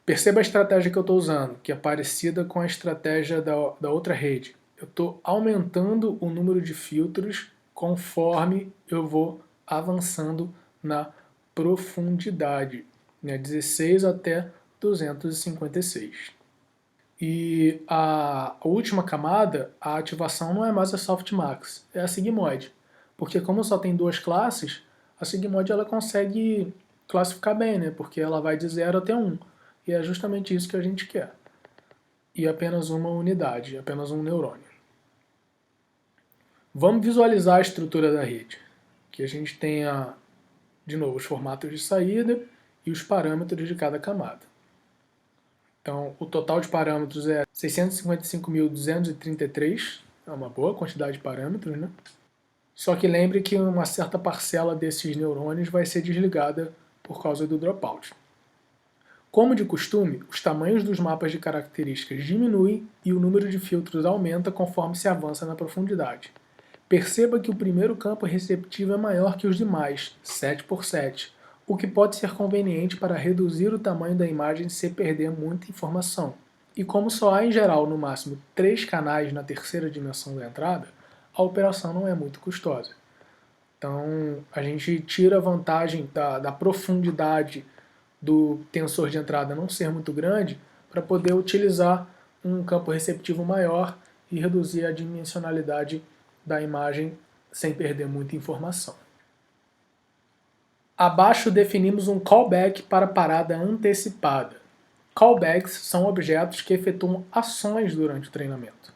Perceba a estratégia que eu estou usando, que é parecida com a estratégia da outra rede. Eu estou aumentando o número de filtros conforme eu vou avançando na profundidade, né, 16 até 256. E a última camada, a ativação não é mais a Softmax, é a Sigmoid. Porque como só tem duas classes, a Sigmoid ela consegue classificar bem, né, porque ela vai de 0 até 1. E é justamente isso que a gente quer. E apenas uma unidade, apenas um neurônio. Vamos visualizar a estrutura da rede. Que a gente tenha, de novo, os formatos de saída e os parâmetros de cada camada. Então, o total de parâmetros é 655.233, é uma boa quantidade de parâmetros, né? Só que lembre que uma certa parcela desses neurônios vai ser desligada por causa do dropout. Como de costume, os tamanhos dos mapas de características diminuem e o número de filtros aumenta conforme se avança na profundidade. Perceba que o primeiro campo receptivo é maior que os demais, 7 por 7, o que pode ser conveniente para reduzir o tamanho da imagem sem perder muita informação. E como só há em geral no máximo 3 canais na terceira dimensão da entrada, a operação não é muito custosa. Então a gente tira a vantagem da profundidade do tensor de entrada não ser muito grande para poder utilizar um campo receptivo maior e reduzir a dimensionalidade da imagem sem perder muita informação. Abaixo definimos um callback para parada antecipada. Callbacks são objetos que efetuam ações durante o treinamento.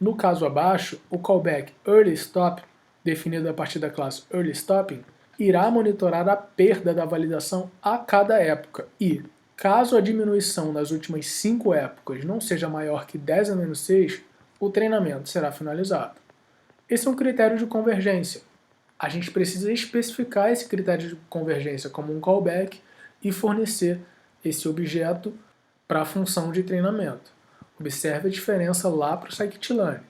No caso abaixo, o callback Early Stop definido a partir da classe earlyStopping, irá monitorar a perda da validação a cada época e, caso a diminuição nas últimas 5 épocas não seja maior que 10 a menos 6, o treinamento será finalizado. Esse é um critério de convergência. A gente precisa especificar esse critério de convergência como um callback e fornecer esse objeto para a função de treinamento. Observe a diferença lá para o scikit-learn.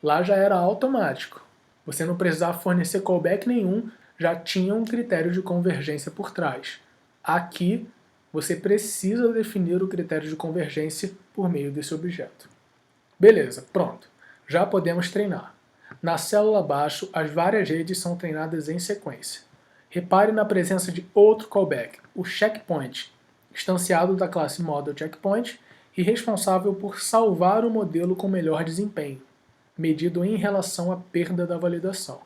Lá já era automático. Você não precisava fornecer callback nenhum, já tinha um critério de convergência por trás. Aqui, você precisa definir o critério de convergência por meio desse objeto. Beleza, pronto. Já podemos treinar. Na célula abaixo, as várias redes são treinadas em sequência. Repare na presença de outro callback, o checkpoint, instanciado da classe ModelCheckpoint e responsável por salvar o modelo com melhor desempenho, medido em relação à perda da validação.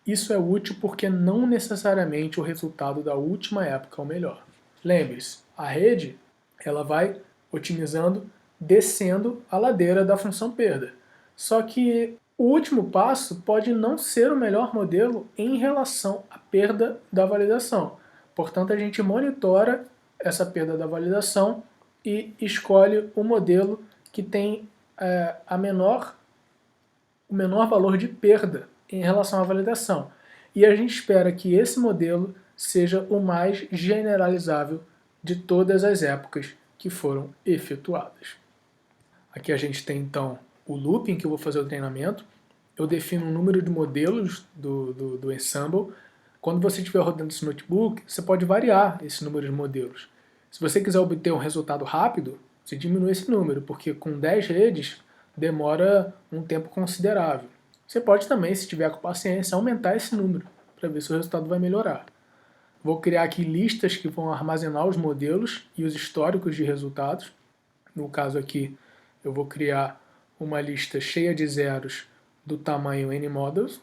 Isso é útil porque não necessariamente o resultado da última época é o melhor. Lembre-se, a rede ela vai otimizando descendo a ladeira da função perda. Só que o último passo pode não ser o melhor modelo em relação à perda da validação. Portanto, a gente monitora essa perda da validação e escolhe o modelo que tem o menor valor de perda em relação à validação. E a gente espera que esse modelo seja o mais generalizável de todas as épocas que foram efetuadas. Aqui a gente tem então o loop em que eu vou fazer o treinamento. Eu defino um número de modelos do ensemble. Quando você estiver rodando esse notebook, você pode variar esse número de modelos. Se você quiser obter um resultado rápido, você diminui esse número, porque com 10 redes demora um tempo considerável. Você pode também, se tiver com paciência, aumentar esse número para ver se o resultado vai melhorar. Vou criar aqui listas que vão armazenar os modelos e os históricos de resultados. No caso aqui, eu vou criar uma lista cheia de zeros do tamanho nModels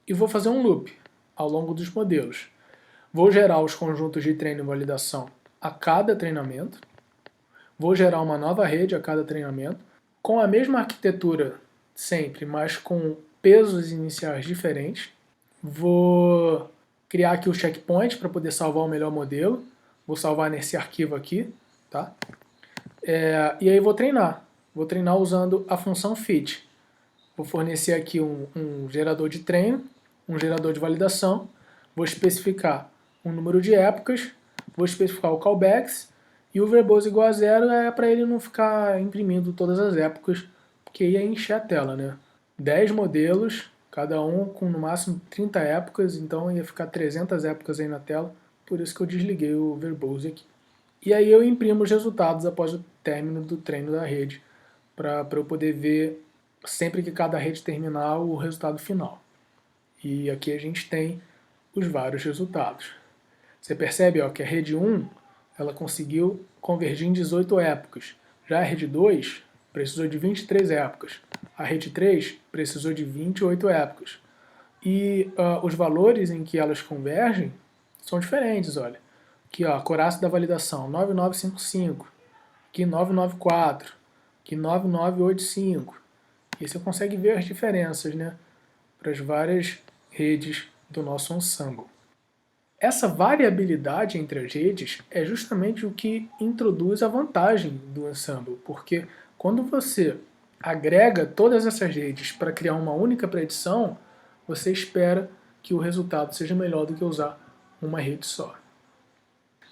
e vou fazer um loop ao longo dos modelos. Vou gerar os conjuntos de treino e validação a cada treinamento. Vou gerar uma nova rede a cada treinamento, com a mesma arquitetura sempre, mas com pesos iniciais diferentes. Vou criar aqui o checkpoint para poder salvar o melhor modelo. Vou salvar nesse arquivo aqui, tá? E aí vou treinar. Vou treinar usando a função fit. Vou fornecer aqui um gerador de treino, um gerador de validação. Vou especificar um número de épocas. Vou especificar o callbacks. E o verbose igual a 0 é para ele não ficar imprimindo todas as épocas, porque ia encher a tela, né? 10 modelos, cada um com no máximo 30 épocas, então ia ficar 300 épocas aí na tela, por isso que eu desliguei o verbose aqui. E aí eu imprimo os resultados após o término do treino da rede, para eu poder ver sempre que cada rede terminar o resultado final. E aqui a gente tem os vários resultados. Você percebe que a rede 1 ela conseguiu convergir em 18 épocas. Já a rede 2 precisou de 23 épocas. A rede 3 precisou de 28 épocas. E os valores em que elas convergem são diferentes, olha. Aqui, a Coraça da validação, 9955. Aqui, 994. Aqui, 9985. E você consegue ver as diferenças, né? Para as várias redes do nosso ensemble. Essa variabilidade entre as redes é justamente o que introduz a vantagem do ensemble, porque quando você agrega todas essas redes para criar uma única predição, você espera que o resultado seja melhor do que usar uma rede só.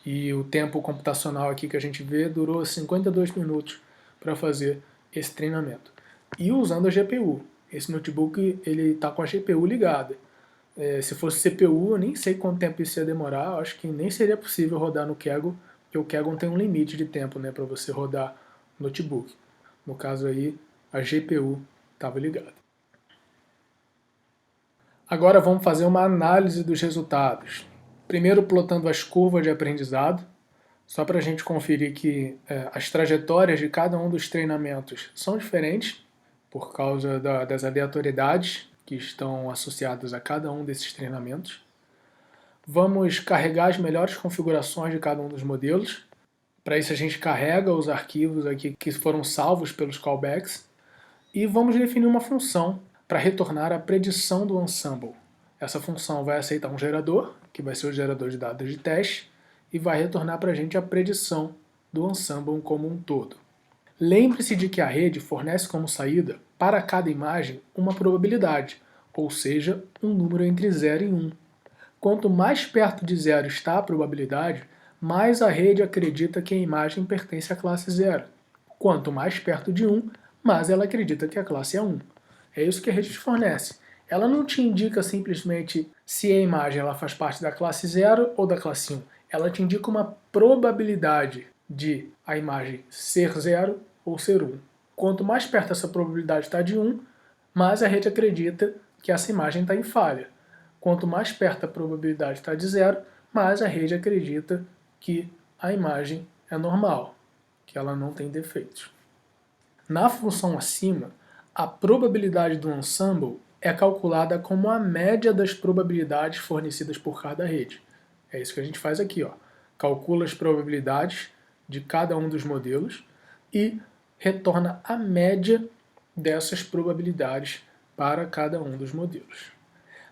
E o tempo computacional aqui que a gente vê durou 52 minutos para fazer esse treinamento. E usando a GPU. Esse notebook ele está com a GPU ligada. Se fosse CPU, eu nem sei quanto tempo isso ia demorar, acho que nem seria possível rodar no Kaggle, porque o Kaggle tem um limite de tempo, né, para você rodar notebook. No caso aí, a GPU estava ligada. Agora vamos fazer uma análise dos resultados. Primeiro plotando as curvas de aprendizado, só para a gente conferir que as trajetórias de cada um dos treinamentos são diferentes, por causa das aleatoriedades que estão associadas a cada um desses treinamentos. Vamos carregar as melhores configurações de cada um dos modelos. Para isso a gente carrega os arquivos aqui que foram salvos pelos callbacks. E vamos definir uma função para retornar a predição do ensemble. Essa função vai aceitar um gerador, que vai ser o gerador de dados de teste, e vai retornar para a gente a predição do ensemble como um todo. Lembre-se de que a rede fornece como saída, para cada imagem, uma probabilidade, ou seja, um número entre 0 e 1. Quanto mais perto de 0 está a probabilidade, mais a rede acredita que a imagem pertence à classe 0. Quanto mais perto de 1, mais ela acredita que a classe é 1. É isso que a rede te fornece. Ela não te indica simplesmente se a imagem ela faz parte da classe 0 ou da classe 1. Ela te indica uma probabilidade de a imagem ser 0 ou ser 1. Quanto mais perto essa probabilidade está de 1, mais a rede acredita que essa imagem está em falha. Quanto mais perto a probabilidade está de 0, mais a rede acredita que a imagem é normal, que ela não tem defeitos. Na função acima, a probabilidade do ensemble é calculada como a média das probabilidades fornecidas por cada rede. É isso que a gente faz aqui, ó. Calcula as probabilidades de cada um dos modelos e retorna a média dessas probabilidades para cada um dos modelos.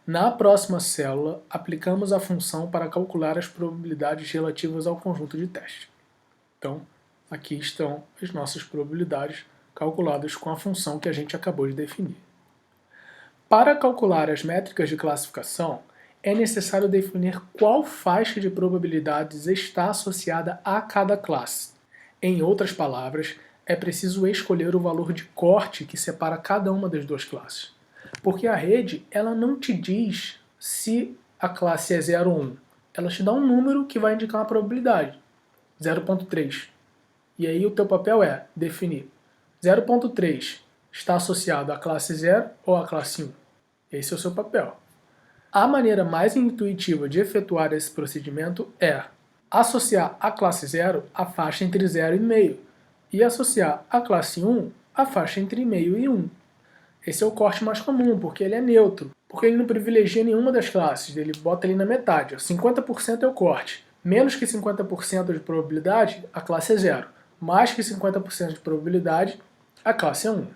Na próxima célula, aplicamos a função para calcular as probabilidades relativas ao conjunto de teste. Então, aqui estão as nossas probabilidades calculadas com a função que a gente acabou de definir. Para calcular as métricas de classificação, é necessário definir qual faixa de probabilidades está associada a cada classe. Em outras palavras, é preciso escolher o valor de corte que separa cada uma das duas classes. Porque a rede ela não te diz se a classe é 0 ou 1. Ela te dá um número que vai indicar uma probabilidade, 0,3. E aí o teu papel é definir 0,3 está associado à classe 0 ou à classe 1. Esse é o seu papel. A maneira mais intuitiva de efetuar esse procedimento é associar a classe 0 a faixa entre 0 e meio e associar a classe 1 a faixa entre meio e 1. Esse é o corte mais comum, porque ele é neutro, porque ele não privilegia nenhuma das classes, ele bota ali na metade. 50% é o corte. Menos que 50% de probabilidade, a classe é 0. Mais que 50% de probabilidade, a classe é 1.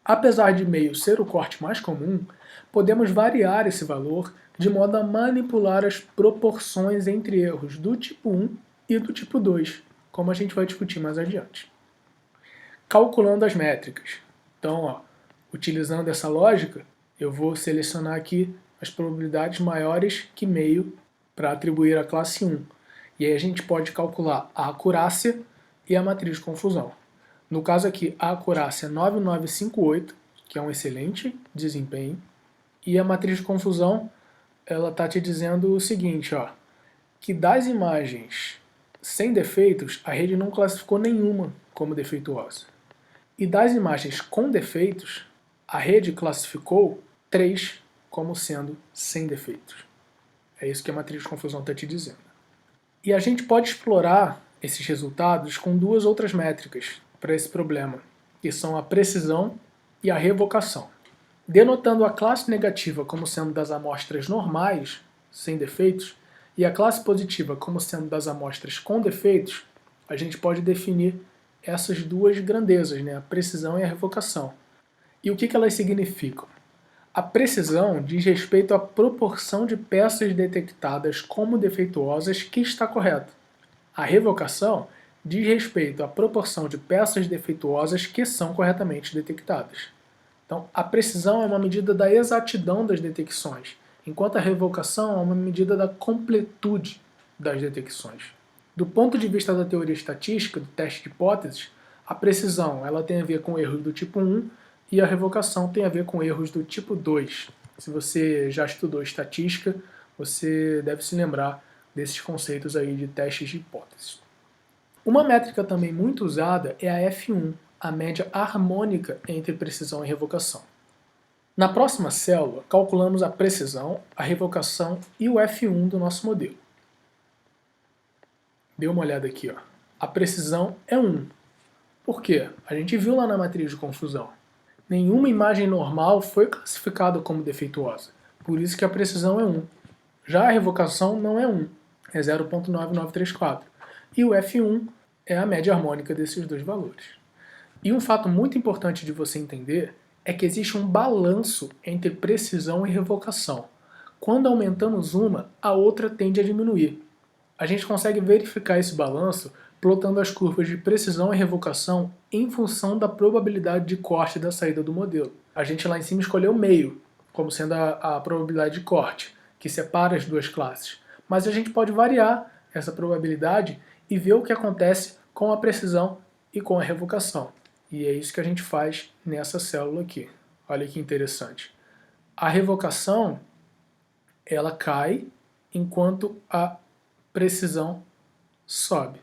Apesar de meio ser o corte mais comum, podemos variar esse valor de modo a manipular as proporções entre erros do tipo 1 e do tipo 2, como a gente vai discutir mais adiante. Calculando as métricas. Então, ó, utilizando essa lógica, eu vou selecionar aqui as probabilidades maiores que meio para atribuir à classe 1. E aí a gente pode calcular a acurácia e a matriz de confusão. No caso aqui, a acurácia é 9958, que é um excelente desempenho, e a matriz de confusão ela está te dizendo o seguinte, ó, que das imagens sem defeitos, a rede não classificou nenhuma como defeituosa. E das imagens com defeitos, a rede classificou 3 como sendo sem defeitos. É isso que a matriz de confusão está te dizendo. E a gente pode explorar esses resultados com duas outras métricas para esse problema, que são a precisão e a revocação. Denotando a classe negativa como sendo das amostras normais, sem defeitos, e a classe positiva como sendo das amostras com defeitos, a gente pode definir essas duas grandezas, né? A precisão e a revocação. E o que elas significam? A precisão diz respeito à proporção de peças detectadas como defeituosas que está correta. A revocação diz respeito à proporção de peças defeituosas que são corretamente detectadas. Então, a precisão é uma medida da exatidão das detecções, enquanto a revocação é uma medida da completude das detecções. Do ponto de vista da teoria estatística, do teste de hipóteses, a precisão ela tem a ver com erros do tipo 1 e a revocação tem a ver com erros do tipo 2. Se você já estudou estatística, você deve se lembrar desses conceitos aí de testes de hipóteses. Uma métrica também muito usada é a F1, a média harmônica entre precisão e revocação. Na próxima célula, calculamos a precisão, a revocação e o F1 do nosso modelo. Dê uma olhada aqui, ó. A precisão é 1. Por quê? A gente viu lá na matriz de confusão. Nenhuma imagem normal foi classificada como defeituosa. Por isso que a precisão é 1. Já a revocação não é 1, é 0,9934. E o F1 é a média harmônica desses dois valores. E um fato muito importante de você entender é que existe um balanço entre precisão e revocação. Quando aumentamos uma, a outra tende a diminuir. A gente consegue verificar esse balanço plotando as curvas de precisão e revocação em função da probabilidade de corte da saída do modelo. A gente lá em cima escolheu o meio, como sendo a probabilidade de corte, que separa as duas classes. Mas a gente pode variar essa probabilidade e ver o que acontece com a precisão e com a revocação. E é isso que a gente faz nessa célula aqui. Olha que interessante. A revocação, ela cai enquanto a precisão sobe.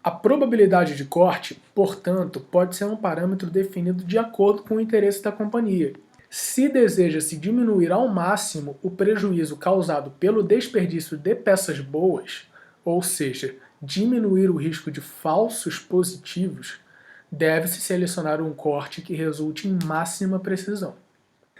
A probabilidade de corte, portanto, pode ser um parâmetro definido de acordo com o interesse da companhia. Se deseja-se diminuir ao máximo o prejuízo causado pelo desperdício de peças boas, ou seja, diminuir o risco de falsos positivos, deve-se selecionar um corte que resulte em máxima precisão.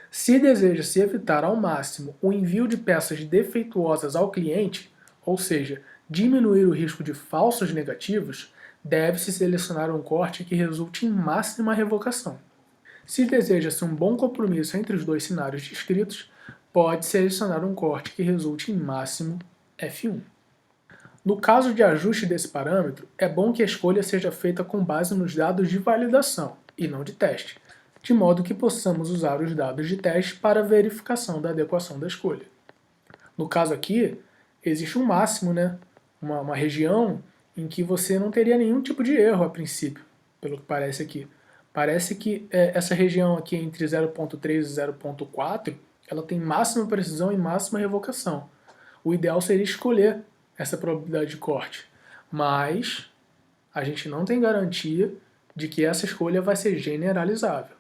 Se deseja-se evitar ao máximo o envio de peças defeituosas ao cliente, ou seja, diminuir o risco de falsos negativos, deve-se selecionar um corte que resulte em máxima revocação. Se deseja-se um bom compromisso entre os dois cenários descritos, pode selecionar um corte que resulte em máximo F1. No caso de ajuste desse parâmetro, é bom que a escolha seja feita com base nos dados de validação e não de teste, de modo que possamos usar os dados de teste para a verificação da adequação da escolha. No caso aqui, existe um máximo, uma região em que você não teria nenhum tipo de erro a princípio, pelo que parece aqui. Parece que essa região aqui entre 0.3 e 0.4, ela tem máxima precisão e máxima revocação. O ideal seria escolher essa probabilidade de corte, mas a gente não tem garantia de que essa escolha vai ser generalizável,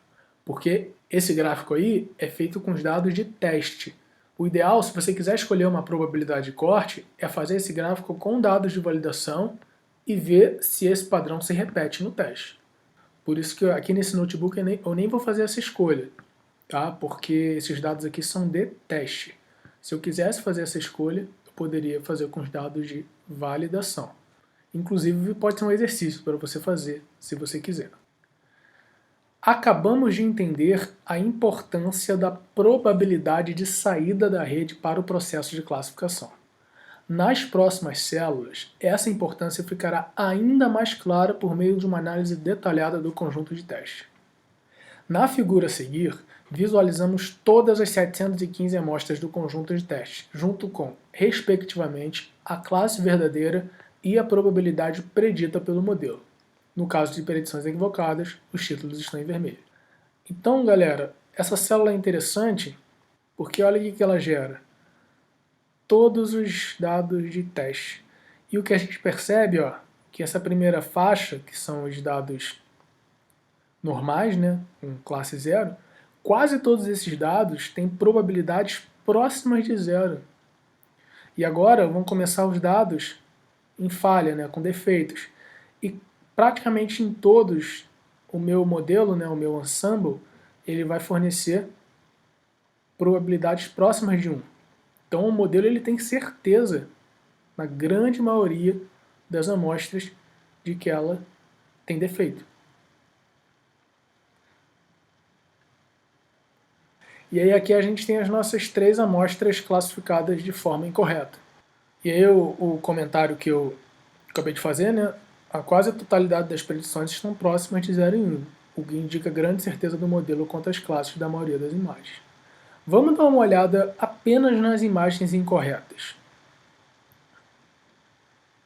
porque esse gráfico aí é feito com os dados de teste. O ideal, se você quiser escolher uma probabilidade de corte, é fazer esse gráfico com dados de validação e ver se esse padrão se repete no teste. Por isso que aqui nesse notebook eu nem vou fazer essa escolha, tá? Porque esses dados aqui são de teste. Se eu quisesse fazer essa escolha, eu poderia fazer com os dados de validação. Inclusive pode ser um exercício para você fazer, se você quiser. Acabamos de entender a importância da probabilidade de saída da rede para o processo de classificação. Nas próximas células, essa importância ficará ainda mais clara por meio de uma análise detalhada do conjunto de teste. Na figura a seguir, visualizamos todas as 715 amostras do conjunto de teste, junto com, respectivamente, a classe verdadeira e a probabilidade predita pelo modelo. No caso de predições equivocadas, os títulos estão em vermelho. Então, galera, essa célula é interessante porque olha o que ela gera. Todos os dados de teste. E o que a gente percebe, que essa primeira faixa, que são os dados normais, com classe 0, quase todos esses dados têm probabilidades próximas de zero. E agora vão começar os dados em falha, com defeitos. E praticamente em todos, o meu modelo, o meu ensemble, ele vai fornecer probabilidades próximas de 1. Então o modelo ele tem certeza, na grande maioria das amostras, de que ela tem defeito. E aí aqui a gente tem as nossas 3 amostras classificadas de forma incorreta. E aí o comentário que eu acabei de fazer, a quase a totalidade das predições estão próximas de 0 em 1, o que indica grande certeza do modelo quanto às classes da maioria das imagens. Vamos dar uma olhada apenas nas imagens incorretas.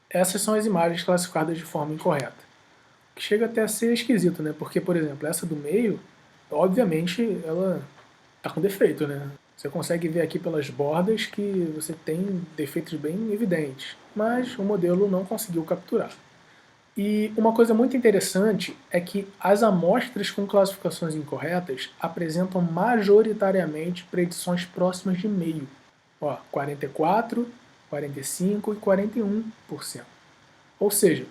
Essas são as imagens classificadas de forma incorreta. Que chega até a ser esquisito, porque, por exemplo, essa do meio, obviamente, ela está com defeito, Você consegue ver aqui pelas bordas que você tem defeitos bem evidentes, mas o modelo não conseguiu capturar. E uma coisa muito interessante é que as amostras com classificações incorretas apresentam majoritariamente predições próximas de meio. 44%, 45% e 41%. Ou seja,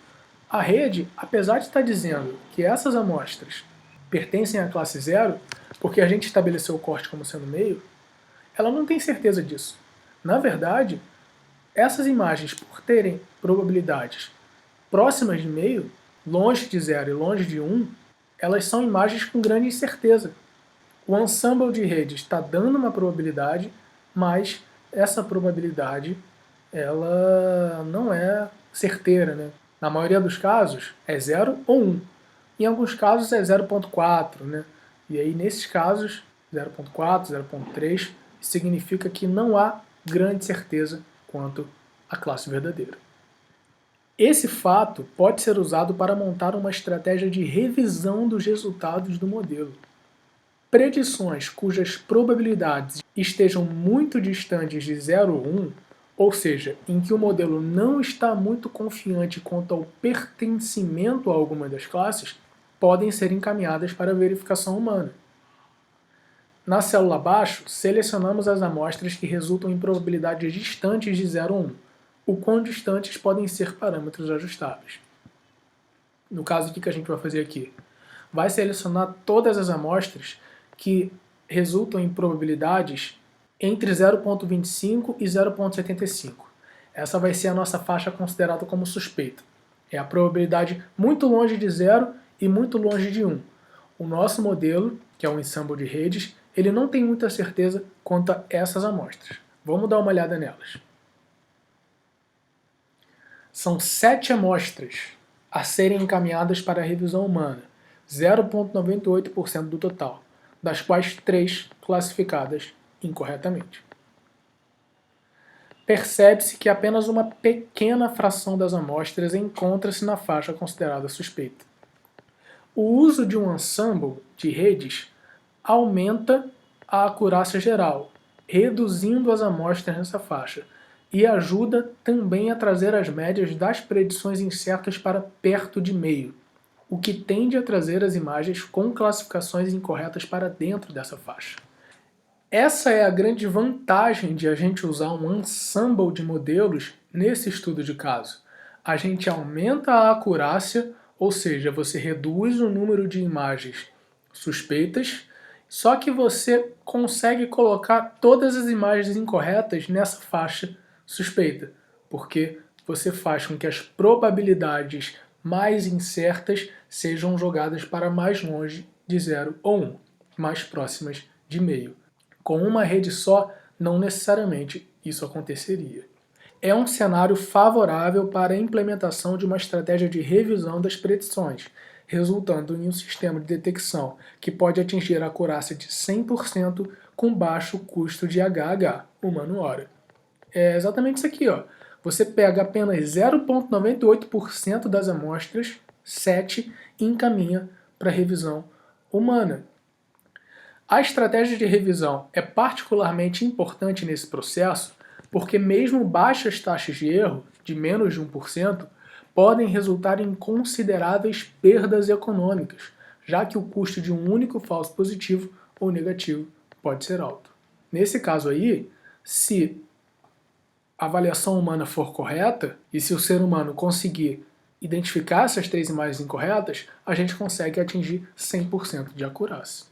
a rede, apesar de estar dizendo que essas amostras pertencem à classe 0, porque a gente estabeleceu o corte como sendo meio, ela não tem certeza disso. Na verdade, essas imagens, por terem probabilidades próximas de meio, longe de 0 e longe de 1, elas são imagens com grande incerteza. O ensemble de redes está dando uma probabilidade, mas essa probabilidade ela não é certeira, né? Na maioria dos casos é 0 ou 1. Em alguns casos é 0,4, né? E aí nesses casos 0,4, 0,3 significa que não há grande certeza quanto à classe verdadeira. Esse fato pode ser usado para montar uma estratégia de revisão dos resultados do modelo. Predições cujas probabilidades estejam muito distantes de 0 ou 1, ou seja, em que o modelo não está muito confiante quanto ao pertencimento a alguma das classes, podem ser encaminhadas para verificação humana. Na célula abaixo, selecionamos as amostras que resultam em probabilidades distantes de 0 ou 1. O quão distantes podem ser parâmetros ajustáveis. No caso, o que a gente vai fazer aqui? Vai selecionar todas as amostras que resultam em probabilidades entre 0,25 e 0,75. Essa vai ser a nossa faixa considerada como suspeita. É a probabilidade muito longe de 0 e muito longe de 1. O nosso modelo, que é um ensemble de redes, ele não tem muita certeza quanto a essas amostras. Vamos dar uma olhada nelas. São 7 amostras a serem encaminhadas para a revisão humana, 0,98% do total, das quais 3 classificadas incorretamente. Percebe-se que apenas uma pequena fração das amostras encontra-se na faixa considerada suspeita. O uso de um ensemble de redes aumenta a acurácia geral, reduzindo as amostras nessa faixa, e ajuda também a trazer as médias das predições incertas para perto de meio, o que tende a trazer as imagens com classificações incorretas para dentro dessa faixa. Essa é a grande vantagem de a gente usar um ensemble de modelos nesse estudo de caso. A gente aumenta a acurácia, ou seja, você reduz o número de imagens suspeitas, só que você consegue colocar todas as imagens incorretas nessa faixa suspeita, porque você faz com que as probabilidades mais incertas sejam jogadas para mais longe de 0 ou 1, mais próximas de meio. Com uma rede só, não necessariamente isso aconteceria. É um cenário favorável para a implementação de uma estratégia de revisão das predições, resultando em um sistema de detecção que pode atingir a acurácia de 100% com baixo custo de HH, humano-hora. É exatamente isso aqui, ó. Você pega apenas 0,98% das amostras, 7, e encaminha para revisão humana. A estratégia de revisão é particularmente importante nesse processo porque mesmo baixas taxas de erro, de menos de 1%, podem resultar em consideráveis perdas econômicas, já que o custo de um único falso positivo ou negativo pode ser alto. Nesse caso aí, se a avaliação humana for correta, e se o ser humano conseguir identificar essas 3 imagens incorretas, a gente consegue atingir 100% de acurácia.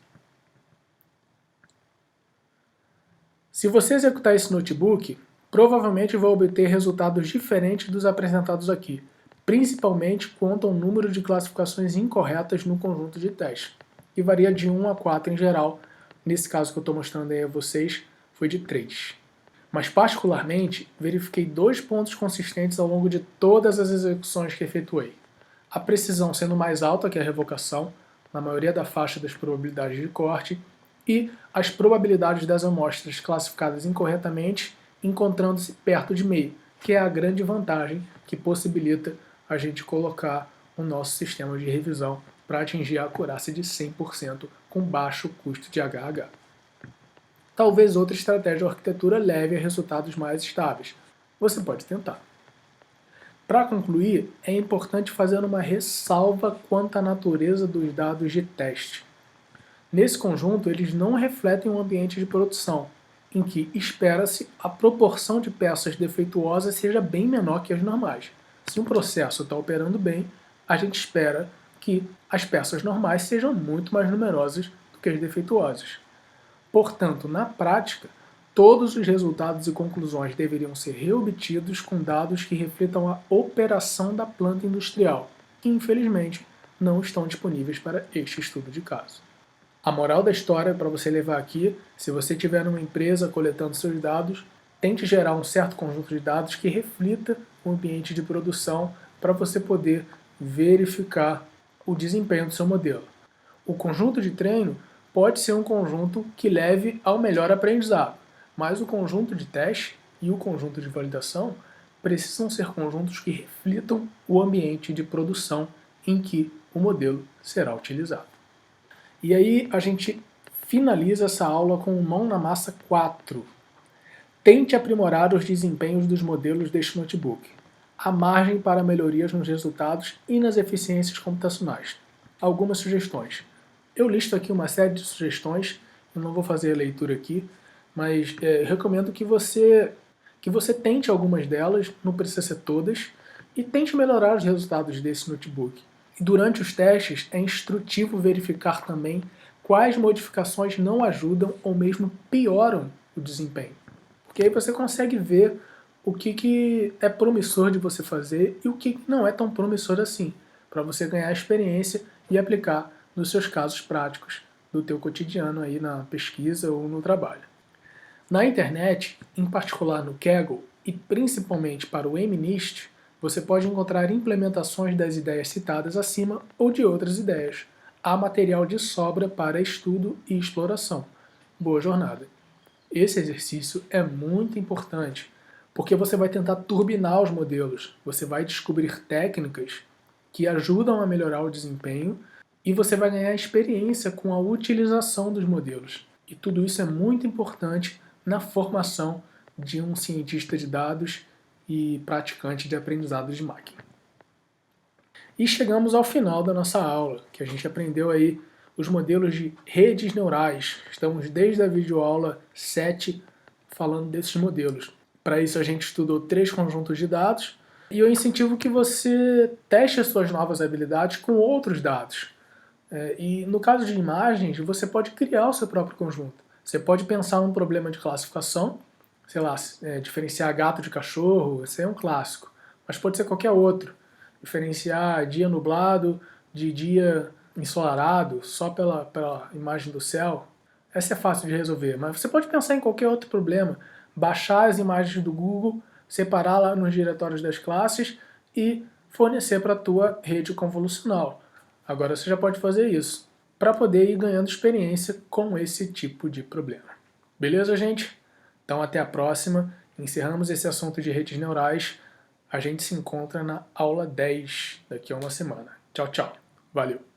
Se você executar esse notebook, provavelmente vai obter resultados diferentes dos apresentados aqui, principalmente quanto ao número de classificações incorretas no conjunto de testes, que varia de 1 a 4 em geral. Nesse caso que eu estou mostrando aí a vocês, foi de 3. Mas particularmente, verifiquei 2 pontos consistentes ao longo de todas as execuções que efetuei. A precisão sendo mais alta que a revocação, na maioria da faixa das probabilidades de corte, e as probabilidades das amostras classificadas incorretamente encontrando-se perto de meio, que é a grande vantagem que possibilita a gente colocar o nosso sistema de revisão para atingir a acurácia de 100% com baixo custo de HH. Talvez outra estratégia ou arquitetura leve a resultados mais estáveis. Você pode tentar. Para concluir, é importante fazer uma ressalva quanto à natureza dos dados de teste. Nesse conjunto, eles não refletem um ambiente de produção, em que espera-se a proporção de peças defeituosas seja bem menor que as normais. Se um processo está operando bem, a gente espera que as peças normais sejam muito mais numerosas do que as defeituosas. Portanto, na prática, todos os resultados e conclusões deveriam ser reobtidos com dados que reflitam a operação da planta industrial, que infelizmente não estão disponíveis para este estudo de caso. A moral da história para você levar aqui, se você estiver numa empresa coletando seus dados, tente gerar um certo conjunto de dados que reflita o ambiente de produção para você poder verificar o desempenho do seu modelo. O conjunto de treino pode ser um conjunto que leve ao melhor aprendizado, mas o conjunto de teste e o conjunto de validação precisam ser conjuntos que reflitam o ambiente de produção em que o modelo será utilizado. E aí a gente finaliza essa aula com o Mão na Massa 4. Tente aprimorar os desempenhos dos modelos deste notebook. Há margem para melhorias nos resultados e nas eficiências computacionais. Algumas sugestões. Eu listo aqui uma série de sugestões, eu não vou fazer a leitura aqui, mas recomendo que você tente algumas delas, não precisa ser todas, e tente melhorar os resultados desse notebook. E durante os testes, é instrutivo verificar também quais modificações não ajudam ou mesmo pioram o desempenho. Porque aí você consegue ver o que é promissor de você fazer e o que não é tão promissor assim, para você ganhar experiência e aplicar nos seus casos práticos do teu cotidiano aí na pesquisa ou no trabalho. Na internet, em particular no Kaggle e principalmente para o MNIST, você pode encontrar implementações das ideias citadas acima ou de outras ideias. Há material de sobra para estudo e exploração. Boa jornada! Esse exercício é muito importante, porque você vai tentar turbinar os modelos, você vai descobrir técnicas que ajudam a melhorar o desempenho e você vai ganhar experiência com a utilização dos modelos. E tudo isso é muito importante na formação de um cientista de dados e praticante de aprendizado de máquina. E chegamos ao final da nossa aula, que a gente aprendeu aí os modelos de redes neurais. Estamos desde a videoaula 7 falando desses modelos. Para isso a gente estudou 3 conjuntos de dados e eu incentivo que você teste as suas novas habilidades com outros dados. E no caso de imagens, você pode criar o seu próprio conjunto. Você pode pensar num problema de classificação, sei lá, diferenciar gato de cachorro, esse é um clássico, mas pode ser qualquer outro. Diferenciar dia nublado de dia ensolarado só pela imagem do céu, essa é fácil de resolver, mas você pode pensar em qualquer outro problema, baixar as imagens do Google, separar lá nos diretórios das classes e fornecer para a tua rede convolucional. Agora você já pode fazer isso, para poder ir ganhando experiência com esse tipo de problema. Beleza, gente? Então até a próxima. Encerramos esse assunto de redes neurais. A gente se encontra na aula 10 daqui a uma semana. Tchau, tchau. Valeu!